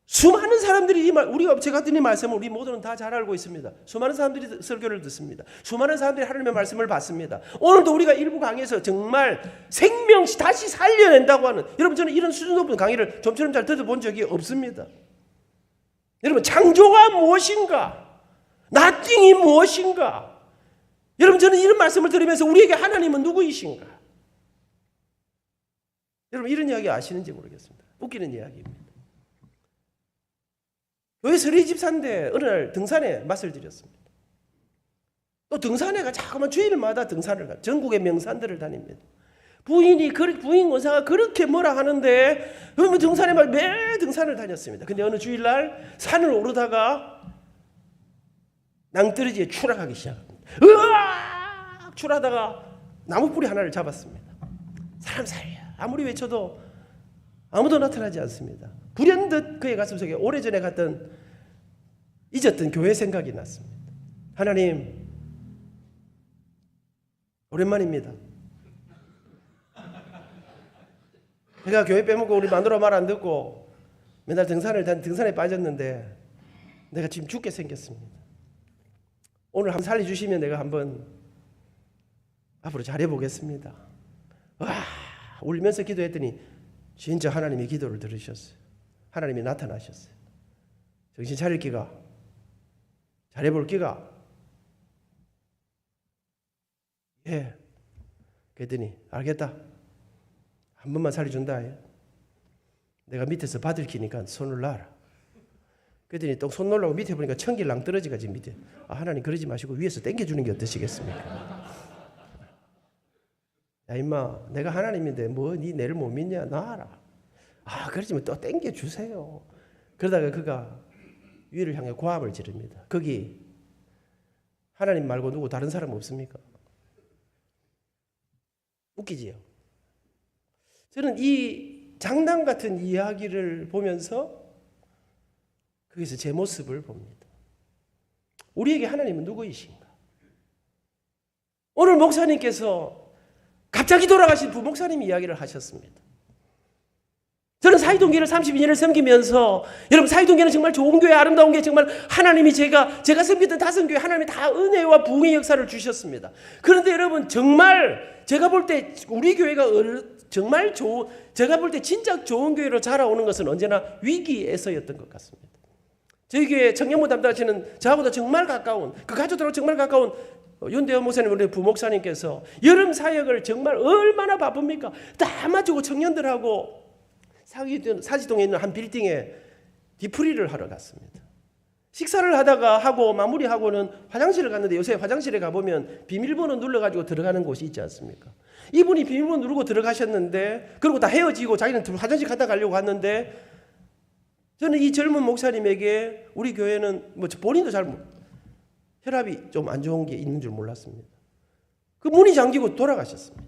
수많은 사람들이 우리가 제 같은 이 말씀을 우리 모두는 다 잘 알고 있습니다. 수많은 사람들이 설교를 듣습니다. 수많은 사람들이 하나님의 말씀을 받습니다. 오늘도 우리가 일부 강의에서 정말 생명 다시 살려낸다고 하는 여러분 저는 이런 수준 높은 강의를 좀처럼 잘 들어본 적이 없습니다. 여러분 창조가 무엇인가? 나띵이 무엇인가? 여러분 저는 이런 말씀을 들으면서 우리에게 하나님은 누구이신가? 여러분 이런 이야기 아시는지 모르겠습니다. 웃기는 이야기입니다. 교회 서리 집사인데 어느 날 등산에 맛을 들였습니다. 또 등산에가 자꾸만 주일마다 등산을 가. 전국의 명산들을 다닙니다. 부인 원사가 그렇게 뭐라 하는데 등산에 매 등산을 다녔습니다. 근데 어느 주일날 산을 오르다가 낭떠러지에 추락하기 시작합니다. 으악! 추락하다가 나무뿌리 하나를 잡았습니다. 사람 살려 아무리 외쳐도 아무도 나타나지 않습니다. 불현듯 그의 가슴속에 오래전에 갔던 잊었던 교회 생각이 났습니다. 하나님 오랜만입니다. 제가 교회 빼먹고 우리 마누라 말 안 듣고 맨날 등산에 빠졌는데 내가 지금 죽게 생겼습니다. 오늘 한번 살려주시면 내가 한번 앞으로 잘해보겠습니다. 와 울면서 기도했더니 진짜 하나님이 기도를 들으셨어요. 하나님이 나타나셨어요. 정신 차릴 기가 잘해볼 기가 예. 그랬더니 알겠다. 한 번만 살려준다. 내가 밑에서 받을 기니까 손을 놔라. 그랬더니 또 손 놓으려고 밑에 보니까 천길 낭떠러지가 지금 밑에. 아, 하나님 그러지 마시고 위에서 당겨주는 게 어떠시겠습니까? 야 임마 내가 하나님인데 뭐 네 내를 못 믿냐 놔라. 아 그러지만 또 당겨주세요. 그러다가 그가 위를 향해 고함을 지릅니다. 거기 하나님 말고 누구 다른 사람 없습니까? 웃기지요. 저는 이 장난 같은 이야기를 보면서 거기서 제 모습을 봅니다. 우리에게 하나님은 누구이신가? 오늘 목사님께서 갑자기 돌아가신 부목사님 이야기를 하셨습니다. 저는 사이동교회를 32년을 섬기면서 여러분 사이동교회는 정말 좋은 교회, 아름다운 교회, 정말 하나님이 제가 섬기던 5교회 하나님이 다 은혜와 부흥의 역사를 주셨습니다. 그런데 여러분 정말 제가 볼 때 우리 교회가 정말 제가 볼 때 진짜 좋은 교회로 자라오는 것은 언제나 위기에서였던 것 같습니다. 저희 교회 청년부 담당하시는 저하고도 정말 가까운 그 가족들하고 정말 가까운 윤대현 목사님 우리 부목사님께서 여름 사역을 정말 얼마나 바쁩니까? 다 마치고 청년들하고 사지동에 있는 한 빌딩에 뒤풀이를 하러 갔습니다. 식사를 하고 마무리하고는 화장실을 갔는데 요새 화장실에 가보면 비밀번호 눌러가지고 들어가는 곳이 있지 않습니까? 이분이 비밀번호 누르고 들어가셨는데 그리고 다 헤어지고 자기는 화장실 갔다 가려고 갔는데 저는 이 젊은 목사님에게 우리 교회는 뭐 본인도 혈압이 좀 안 좋은 게 있는 줄 몰랐습니다. 그 문이 잠기고 돌아가셨습니다.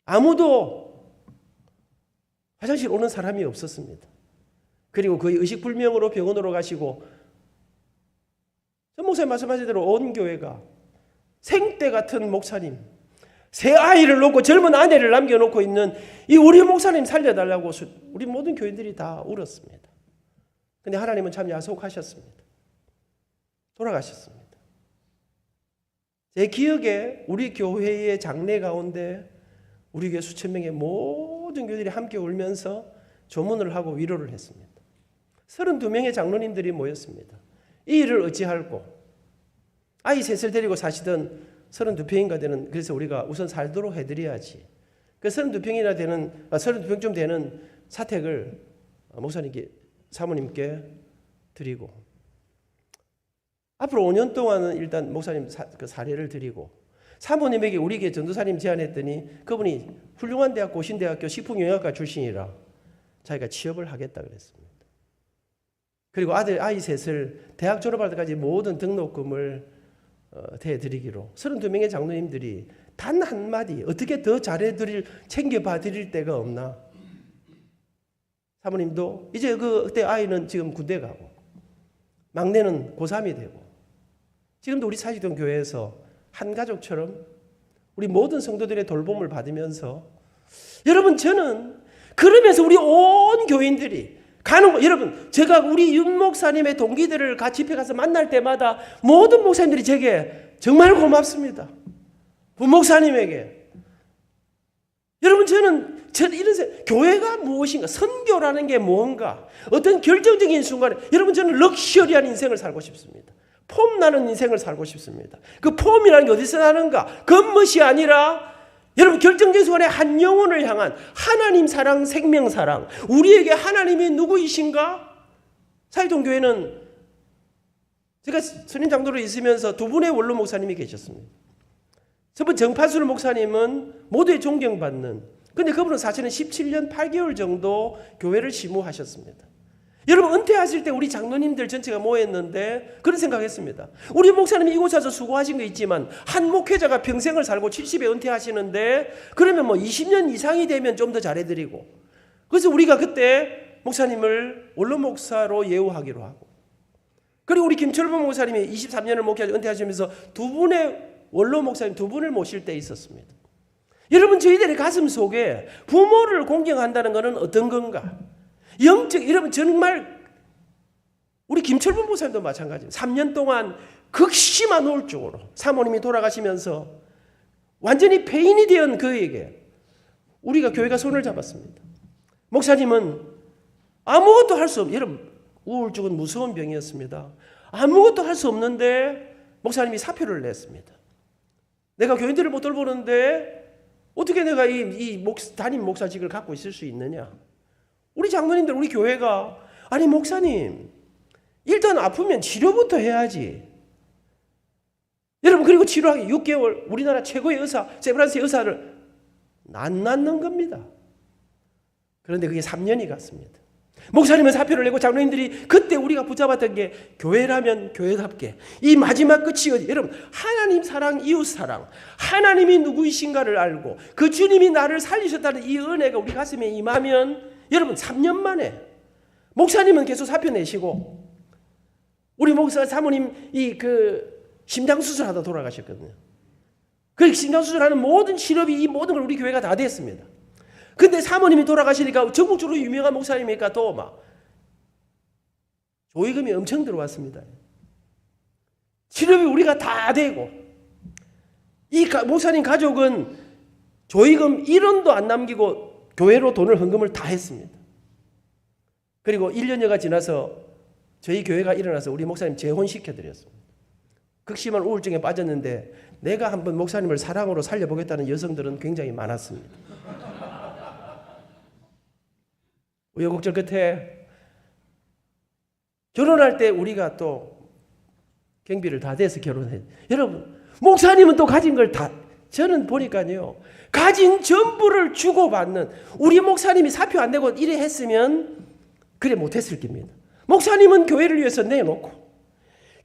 아무도 화장실 오는 사람이 없었습니다. 그리고 거의 의식불명으로 병원으로 가시고 전 목사님 말씀하신 대로 온 교회가 생때 같은 목사님, 새 아이를 놓고 젊은 아내를 남겨놓고 있는 이 우리 목사님 살려달라고 우리 모든 교인들이 다 울었습니다. 근데 하나님은 참 야속하셨습니다. 돌아가셨습니다. 제 기억에 우리 교회의 장례 가운데 우리 교회 수천 명의 모든 교회들이 함께 울면서 조문을 하고 위로를 했습니다. 32명의 장로님들이 모였습니다. 이 일을 어찌할꼬 아이 셋을 데리고 사시던 32평인가 되는 그래서 우리가 우선 살도록 해드려야지. 그 32평쯤 되는 사택을 목사님께 사모님께 드리고 앞으로 5년 동안은 일단 목사님 그 사례를 드리고 사모님에게 우리 교회 전도사님 제안했더니 그분이 훌륭한 대학 고신대학교 식품영양학과 출신이라 자기가 취업을 하겠다 그랬습니다. 그리고 아이 셋을 대학 졸업할 때까지 모든 등록금을 대드리기로 32명의 장로님들이 단 한마디 어떻게 더 챙겨봐 드릴 데가 없나. 사모님도 이제 그때 아이는 지금 군대 가고 막내는 고3이 되고 지금도 우리 사시동 교회에서 한 가족처럼 우리 모든 성도들의 돌봄을 받으면서 여러분 저는 그러면서 우리 온 교인들이 가는 거 여러분 제가 우리 윤 목사님의 동기들을 같이 집회 가서 만날 때마다 모든 목사님들이 제게 정말 고맙습니다. 부목사님에게 여러분 저는 이런 교회가 무엇인가 선교라는 게 뭔가 어떤 결정적인 순간에 여러분 저는 럭셔리한 인생을 살고 싶습니다. 폼나는 인생을 살고 싶습니다. 그 폼이라는 게 어디서 나는가? 겉멋이 아니라 여러분 결정적인 순간에 한 영혼을 향한 하나님 사랑, 생명 사랑. 우리에게 하나님이 누구이신가? 사이동교회는 제가 선임 장로로 있으면서 두 분의 원로 목사님이 계셨습니다. 첫 번째 정파순 목사님은 모두의 존경받는 근데 그분은 사실은 17년 8개월 정도 교회를 심호하셨습니다. 여러분 은퇴하실 때 우리 장로님들 전체가 모였는데 그런 생각했습니다. 우리 목사님이 이곳 와서 수고하신 거 있지만 한 목회자가 평생을 살고 70에 은퇴하시는데 그러면 뭐 20년 이상이 되면 좀 더 잘해드리고 그래서 우리가 그때 목사님을 원로 목사로 예우하기로 하고 그리고 우리 김철범 목사님이 23년을 목회하셔서 은퇴하시면서 두 분의 원로 목사님 두 분을 모실 때 있었습니다. 여러분 저희들의 가슴 속에 부모를 공경한다는 것은 어떤 건가? 여러분 정말 우리 김철분 목사님도 마찬가지입니다. 3년 동안 극심한 우울증으로 사모님이 돌아가시면서 완전히 폐인이 되은 그에게 우리가 교회가 손을 잡았습니다. 목사님은 아무것도 할 수 없는 여러분 우울증은 무서운 병이었습니다. 아무것도 할 수 없는데 목사님이 사표를 냈습니다. 내가 교인들을 못 돌보는데 어떻게 내가 담임 목사직을 갖고 있을 수 있느냐? 우리 장로님들, 우리 교회가 아니 목사님 일단 아프면 치료부터 해야지. 여러분 그리고 치료하기 6개월 우리나라 최고의 의사 세브란스의 의사를 안 낳는 겁니다. 그런데 그게 3년이 갔습니다. 목사님은 사표를 내고 장로님들이 그때 우리가 붙잡았던 게 교회라면 교회답게 이 마지막 끝이 어디 여러분 하나님 사랑 이웃 사랑 하나님이 누구이신가를 알고 그 주님이 나를 살리셨다는 이 은혜가 우리 가슴에 임하면 여러분 3년 만에 목사님은 계속 사표 내시고 우리 목사 사모님 심장 수술하다 돌아가셨거든요. 그 심장수술하는 모든 실업이 이 모든 걸 우리 교회가 다 됐습니다. 근데 사모님이 돌아가시니까 전국적으로 유명한 목사님이니까 또 막 조의금이 엄청 들어왔습니다. 실업이 우리가 다 되고 이 목사님 가족은 조의금 1원도 안 남기고 교회로 돈을 헌금을 다 했습니다. 그리고 1년여가 지나서 저희 교회가 일어나서 우리 목사님 재혼시켜드렸습니다. 극심한 우울증에 빠졌는데 내가 한번 목사님을 사랑으로 살려보겠다는 여성들은 굉장히 많았습니다. 우여곡절 끝에 결혼할 때 우리가 또 경비를 다 대서 결혼해. 여러분, 목사님은 또 가진 걸 다, 저는 보니까요, 가진 전부를 주고받는, 우리 목사님이 사표 안 내고 이래 했으면 그래 못했을 겁니다. 목사님은 교회를 위해서 내놓고,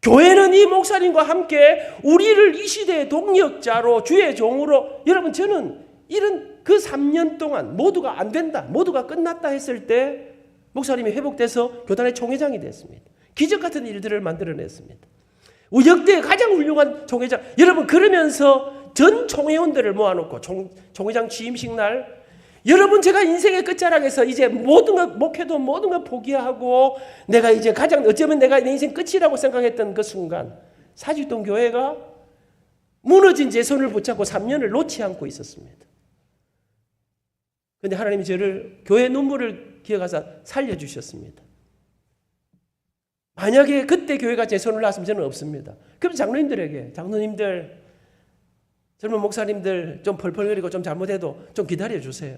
교회는 이 목사님과 함께 우리를 이 시대의 동력자로 주의 종으로, 여러분 저는 이런 그 3년 동안 모두가 안 된다, 모두가 끝났다 했을 때 목사님이 회복돼서 교단의 총회장이 됐습니다. 기적 같은 일들을 만들어냈습니다. 역대 가장 훌륭한 총회장. 여러분 그러면서 전 총회원들을 모아놓고 총회장 취임식 날, 여러분 제가 인생의 끝자락에서 이제 모든 것 목회도 모든 것 포기하고 내가 이제 가장 어쩌면 내가 내 인생 끝이라고 생각했던 그 순간 사직동 교회가 무너진 제 손을 붙잡고 3년을 놓지 않고 있었습니다. 그런데 하나님이 저를 교회 눈물을 기억하사 살려주셨습니다. 만약에 그때 교회가 제 손을 놨으면 저는 없습니다. 그럼 장로님들에게, 장로님들, 젊은 목사님들 좀 펄펄거리고 좀 잘못해도 좀 기다려주세요.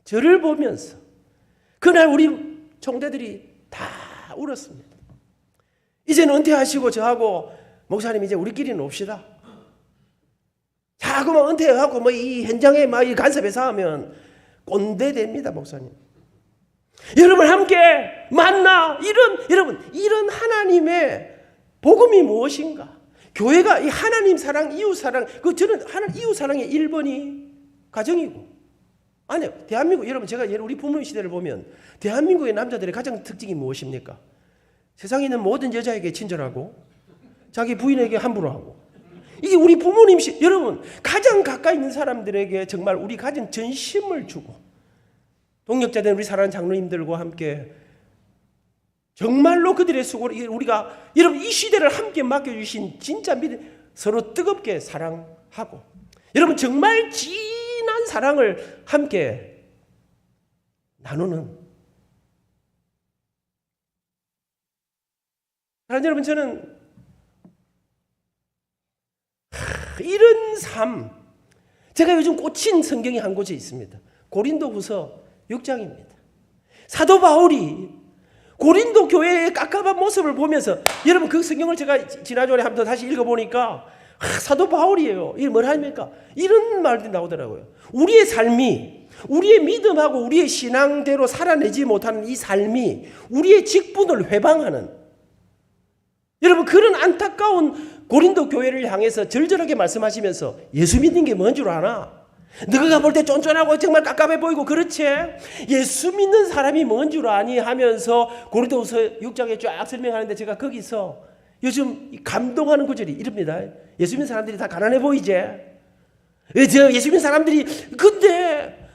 저를 보면서 그날 우리 총대들이 다 울었습니다. 이제는 은퇴하시고 저하고 목사님 이제 우리끼리 놉시다. 자꾸만 은퇴하고 뭐 이 현장에 막 이 간섭해서 하면 꼰대 됩니다, 목사님. 여러분 함께 만나 여러분 이런 하나님의 복음이 무엇인가? 교회가 이 하나님 사랑, 이웃 사랑, 저는 이웃 사랑의 1번이 가정이고, 아니요, 대한민국, 여러분 제가 우리 부모님 시대를 보면 대한민국의 남자들의 가장 특징이 무엇입니까? 세상에 있는 모든 여자에게 친절하고 자기 부인에게 함부로 하고, 이게 우리 부모님 여러분 가장 가까이 있는 사람들에게 정말 우리 가진 전심을 주고, 동역자된 우리 사랑하는 장로님들과 함께 정말로 그들의 수고를 우리가, 여러분 이 시대를 함께 맡겨주신 진짜 믿음, 서로 뜨겁게 사랑하고, 여러분 정말 진한 사랑을 함께 나누는, 사랑하는 여러분, 저는 이런 삶, 제가 요즘 꽂힌 성경이 한 곳에 있습니다. 고린도후서 6장입니다. 사도 바울이 고린도 교회의 깝깝한 모습을 보면서, 여러분 그 성경을 제가 지난주에 한번 다시 읽어보니까 사도 바울이에요. 이게 뭘 합니까? 이런 말들이 나오더라고요. 우리의 삶이, 우리의 믿음하고 우리의 신앙대로 살아내지 못하는 이 삶이 우리의 직분을 회방하는, 여러분 그런 안타까운 고린도 교회를 향해서 절절하게 말씀하시면서, 예수 믿는 게 뭔 줄 아나? 너가 볼 때 쫀쫀하고 정말 깝깝해 보이고 그렇지? 예수 믿는 사람이 뭔 줄 아니? 하면서 고린도후서 6장에 쫙 설명하는데, 제가 거기서 요즘 감동하는 구절이 이럽니다. 예수 믿는 사람들이 다 가난해 보이지? 예수 믿는 사람들이, 근데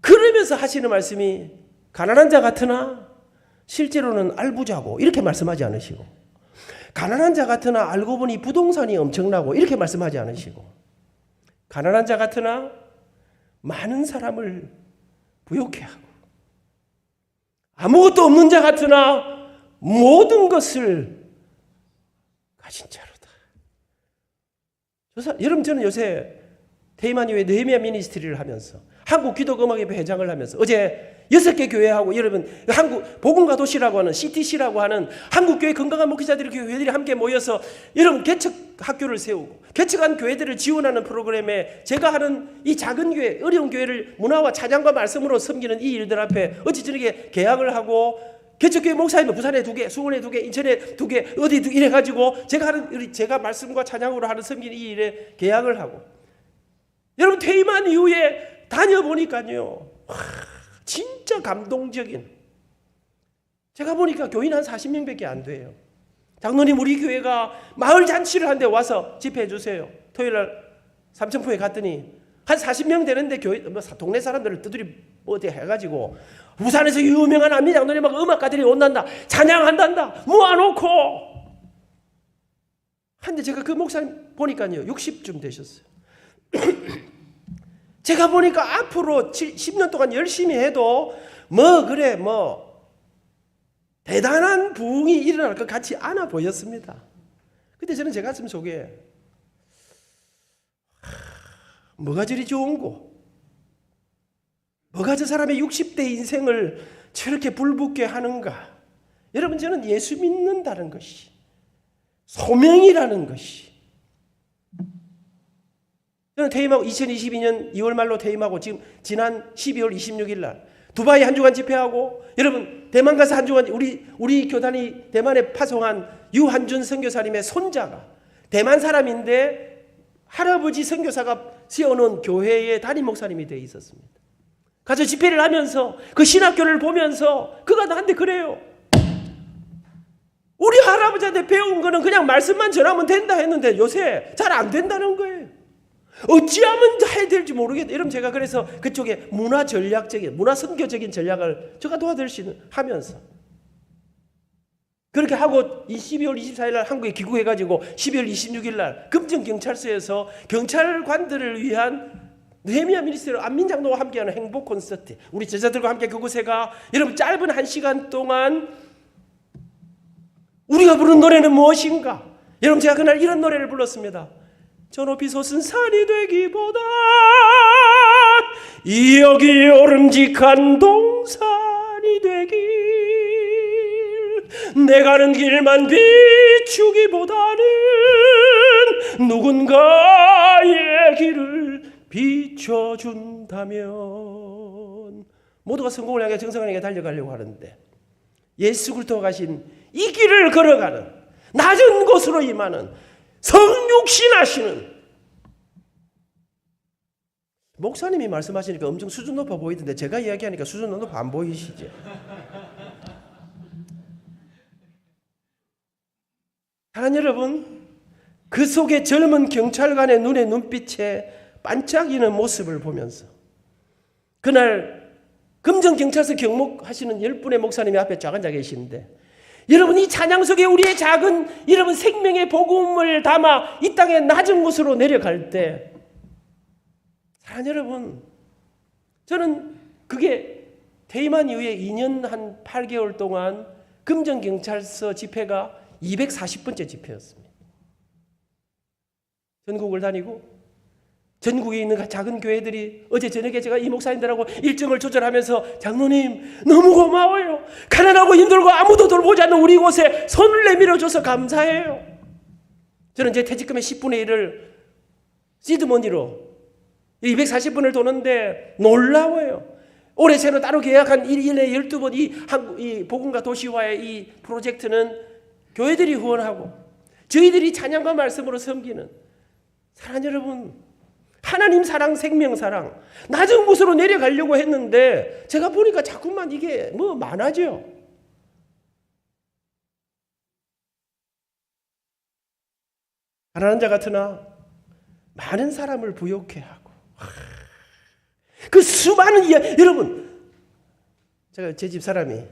그러면서 하시는 말씀이, 가난한 자 같으나 실제로는 알부자고 이렇게 말씀하지 않으시고, 가난한 자 같으나 알고 보니 부동산이 엄청나고 이렇게 말씀하지 않으시고, 가난한 자 같으나 많은 사람을 부욕해 하고, 아무것도 없는 자 같으나 모든 것을 가진 자로다. 여러분 저는 요새 테이만 이후에 느헤미야 미니스트리를 하면서 한국 기독음악협회 회장을 하면서 어제 6개 교회하고, 여러분 한국 복음과 도시라고 하는 CTC라고 하는 한국교회 건강한 목회자들의 교회들이 함께 모여서 여러분 개척 학교를 세우고, 개척한 교회들을 지원하는 프로그램에 제가 하는 이 작은 교회, 어려운 교회를 문화와 찬양과 말씀으로 섬기는 이 일들 앞에 어찌 저렇게 계약을 하고, 개척교회 목사님은 부산에 2개, 수원에 2개, 인천에 2개, 어디 2개 이래가지고 제가 말씀과 찬양으로 하는 섬기는 이 일에 계약을 하고, 여러분 퇴임한 이후에 다녀보니까요, 진짜 감동적인, 제가 보니까 교인 한 40명밖에 안 돼요. 장로님 우리 교회가 마을 잔치를 하는데 와서 집회해 주세요. 토요일 날 삼천포에 갔더니 한 40명 되는데 교회 뭐 동네 사람들을 두드리 어디 해가지고 부산에서 유명한 안민 장로님 막 음악가들이 온단다, 찬양한단다, 모아놓고 한데 제가 그 목사님 보니까요 60쯤 되셨어요. 제가 보니까 앞으로 10년 동안 열심히 해도 대단한 부흥이 일어날 것 같지 않아 보였습니다. 근데 저는 제 가슴 속에 뭐가 저리 좋은고, 뭐가 저 사람의 60대 인생을 저렇게 불붙게 하는가. 여러분, 저는 예수 믿는다는 것이, 소명이라는 것이, 저는 퇴임하고 2022년 2월 말로 퇴임하고 지금 지난 12월 26일 날 두바이 한 주간 집회하고, 여러분 대만 가서 한 주간 우리 교단이 대만에 파송한 유한준 선교사님의 손자가 대만 사람인데 할아버지 선교사가 세워놓은 교회의 담임 목사님이 되어 있었습니다. 가서 집회를 하면서 그 신학교를 보면서 그가 나한테 그래요. 우리 할아버지한테 배운 거는 그냥 말씀만 전하면 된다 했는데 요새 잘 안 된다는 거예요. 어찌하면 해야 될지 모르겠다. 이러면 제가 그래서 그쪽에 문화 선교적인 전략을 제가 도와드릴 수 있는 하면서 그렇게 하고 12월 24일 날 한국에 귀국해가지고 12월 26일 날 금정경찰서에서 경찰관들을 위한 느헤미야 미니스트리 안민장로와 함께하는 행복 콘서트, 우리 제자들과 함께 그곳에 가, 여러분 짧은 1시간 동안 우리가 부른 노래는 무엇인가? 여러분 제가 그날 이런 노래를 불렀습니다. 저 높이 솟은 산이 되기보다 여기 오름직한 동산이 되길, 내가 가는 길만 비추기보다는 누군가의 길을 비춰준다면. 모두가 성공을 향해 정성을 향해 달려가려고 하는데 예수 그리스도가 가신 이 길을 걸어가는, 낮은 곳으로 임하는, 성육신하시는 목사님이 말씀하시니까 엄청 수준 높아 보이던데 제가 이야기하니까 수준 높아 안 보이시죠? 사랑하는 여러분, 그 속에 젊은 경찰관의 눈에 눈빛에 반짝이는 모습을 보면서 그날 금정경찰서 경목하시는 10분의 목사님이 앞에 쫙 앉아 계시는데, 여러분 이 찬양 속에 우리의 작은 여러분 생명의 복음을 담아 이 땅의 낮은 곳으로 내려갈 때, 사랑하는 여러분, 저는 그게 퇴임한 이후에 2년 한 8개월 동안 금정경찰서 집회가 240번째 집회였습니다. 전국을 다니고 전국에 있는 작은 교회들이, 어제 저녁에 제가 이 목사님들하고 일정을 조절하면서 장로님 너무 고마워요. 가난하고 힘들고 아무도 돌보지 않는 우리 곳에 손을 내밀어줘서 감사해요. 저는 제 퇴직금의 10분의 1을 시드머니로 240번을 도는데 놀라워요. 올해 새로 따로 계약한 1년에 12번 이 복음과 도시화의 이 프로젝트는 교회들이 후원하고 저희들이 찬양과 말씀으로 섬기는, 사랑하는 여러분, 하나님 사랑, 생명 사랑, 낮은 곳으로 내려가려고 했는데 제가 보니까 자꾸만 이게 많아져. 가난한 자 같으나 많은 사람을 부욕해 하고, 그 수많은 여러분, 제가 제 집 사람이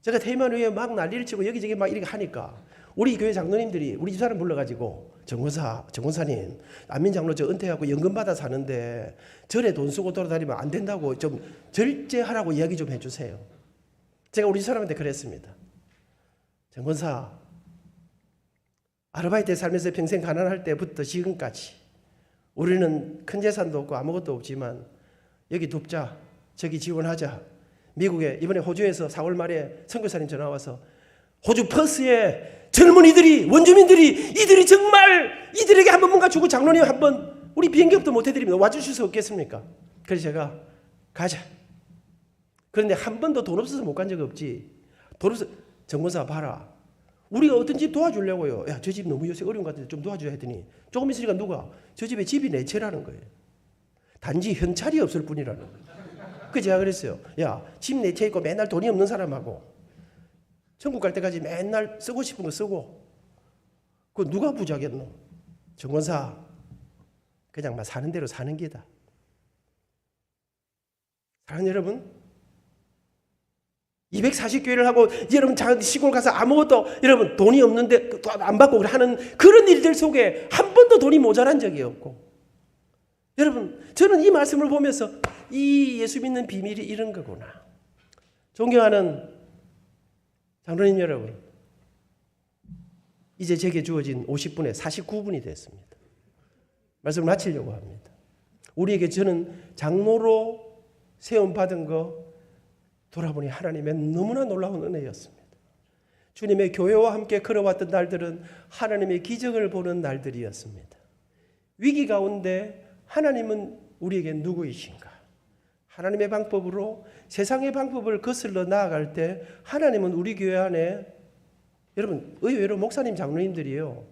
제가 퇴임한 후에 막 난리를 치고 여기저기 막 이렇게 하니까 우리 교회 장로님들이 우리 집 사람 불러가지고 정권사님, 안민장로 저 은퇴하고 연금 받아 사는데 절에 돈 쓰고 돌아다니면 안 된다고 좀 절제하라고 이야기 좀 해주세요. 제가 우리 집 사람한테 그랬습니다. 정권사, 아르바이트 살면서 평생 가난할 때부터 지금까지 우리는 큰 재산도 없고 아무것도 없지만 여기 돕자, 저기 지원하자. 미국에 이번에 호주에서 4월 말에 선교사님 전화 와서 호주 퍼스에 젊은이들이, 원주민들이, 이들이 정말 이들에게 한번 뭔가 주고 장로님 한번 우리 비행기업도 못 해드립니다. 와주실 수 없겠습니까? 그래서 제가 가자. 그런데 한 번도 돈 없어서 못 간 적 없지. 돈 없어. 정권사 봐라. 우리가 어떤지 도와주려고요. 야, 저 집 너무 요새 어려운 것 같은데 좀 도와줘야 했더니 조금 있으니까 누가 저 집에 집이 네 채라는 거예요. 단지 현찰이 없을 뿐이라는 거예요. 그래서 제가 그랬어요. 야, 집 네 채 있고 맨날 돈이 없는 사람하고 천국 갈 때까지 맨날 쓰고 싶은 거 쓰고, 그 누가 부자겠노? 정권사, 그냥 막 사는 대로 사는 기다. 사랑하는 여러분, 240교회를 하고 여러분 시골 가서 아무것도 여러분 돈이 없는데 안 받고 하는 그런 일들 속에 한 번도 돈이 모자란 적이 없고, 여러분 저는 이 말씀을 보면서 이 예수 믿는 비밀이 이런 거구나. 존경하는 장로님 여러분, 이제 제게 주어진 50분에 49분이 됐습니다. 말씀을 마치려고 합니다. 우리에게 저는 장로로 세움받은 거 돌아보니 하나님의 너무나 놀라운 은혜였습니다. 주님의 교회와 함께 걸어왔던 날들은 하나님의 기적을 보는 날들이었습니다. 위기 가운데 하나님은 우리에게 누구이신가? 하나님의 방법으로 세상의 방법을 거슬러 나아갈 때 하나님은 우리 교회 안에, 여러분 의외로 목사님 장로님들이요,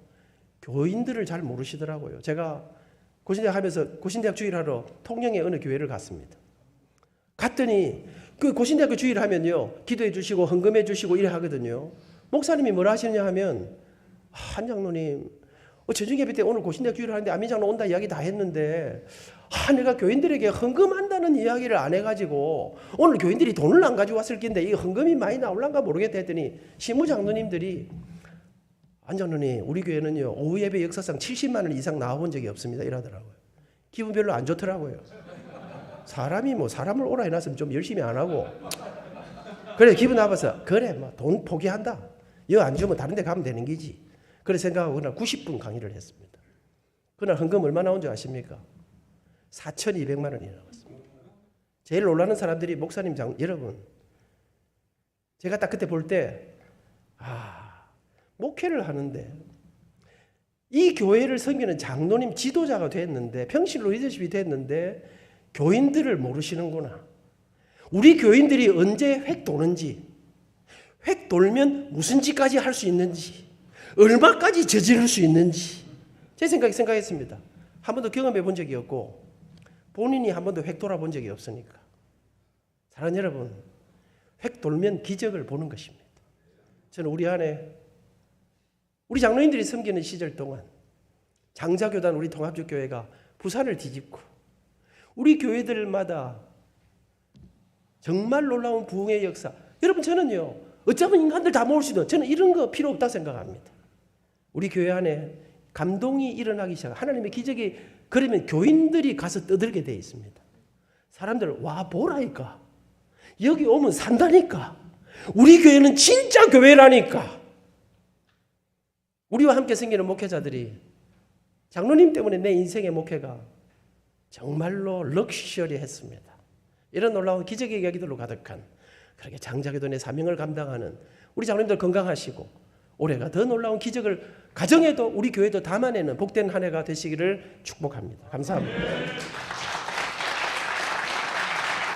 교인들을 잘 모르시더라고요. 제가 고신대학 하면서 고신대학 주일하러 통영의 어느 교회를 갔습니다. 갔더니 그 고신대학교 주일을 하면요, 기도해 주시고 헌금해 주시고 이래 하거든요. 목사님이 뭐라 하시느냐 하면, 한 장로님 저녁예배 때 오늘 고신대학 주일을 하는데 안민 장로 온다 이야기 다 했는데, 내가 교인들에게 헌금한다는 이야기를 안 해가지고 오늘 교인들이 돈을 안 가지고 왔을 텐데 이 헌금이 많이 나올란가 모르겠다 했더니, 신무 장로님들이 안 장로님 우리 교회는요 오후 예배 역사상 70만 원 이상 나와본 적이 없습니다 이러더라고요. 기분 별로 안 좋더라고요. 사람이 뭐 사람을 오라 해놨으면 좀 열심히 안 하고, 그래 기분 나빠서 그래 뭐 돈 포기한다, 이거 안 주면 다른 데 가면 되는 거지, 그래 생각하고 그날 90분 강의를 했습니다. 그날 헌금 얼마 나온 줄 아십니까? 4,200만 원이 나왔습니다. 제일 놀라는 사람들이 목사님 여러분, 제가 딱 그때 볼 때 목회를 하는데 이 교회를 섬기는 장로님 지도자가 됐는데, 평신로 리더십이 됐는데 교인들을 모르시는구나. 우리 교인들이 언제 획 도는지, 획 돌면 무슨 짓까지 할 수 있는지, 얼마까지 저지를 수 있는지 제 생각했습니다. 한 번도 경험해 본 적이 없고 본인이 한 번도 획 돌아본 적이 없으니까. 사랑하는 여러분, 획 돌면 기적을 보는 것입니다. 저는 우리 안에 우리 장로님들이 섬기는 시절 동안 장자교단 우리 통합주교회가 부산을 뒤집고 우리 교회들마다 정말 놀라운 부흥의 역사. 여러분 저는요, 어쩌면 인간들 다 모을 수 있는, 저는 이런 거 필요 없다 생각합니다. 우리 교회 안에 감동이 일어나기 시작, 하나님의 기적이, 그러면 교인들이 가서 떠들게 되어 있습니다. 사람들 와 보라니까, 여기 오면 산다니까, 우리 교회는 진짜 교회라니까. 우리와 함께 생기는 목회자들이 장로님 때문에 내 인생의 목회가 정말로 럭셔리했습니다. 이런 놀라운 기적의 이야기들로 가득한, 그렇게 장자교단의 사명을 감당하는 우리 장로님들 건강하시고 올해가 더 놀라운 기적을 가정에도 우리 교회도 담아내는 복된 한 해가 되시기를 축복합니다. 감사합니다.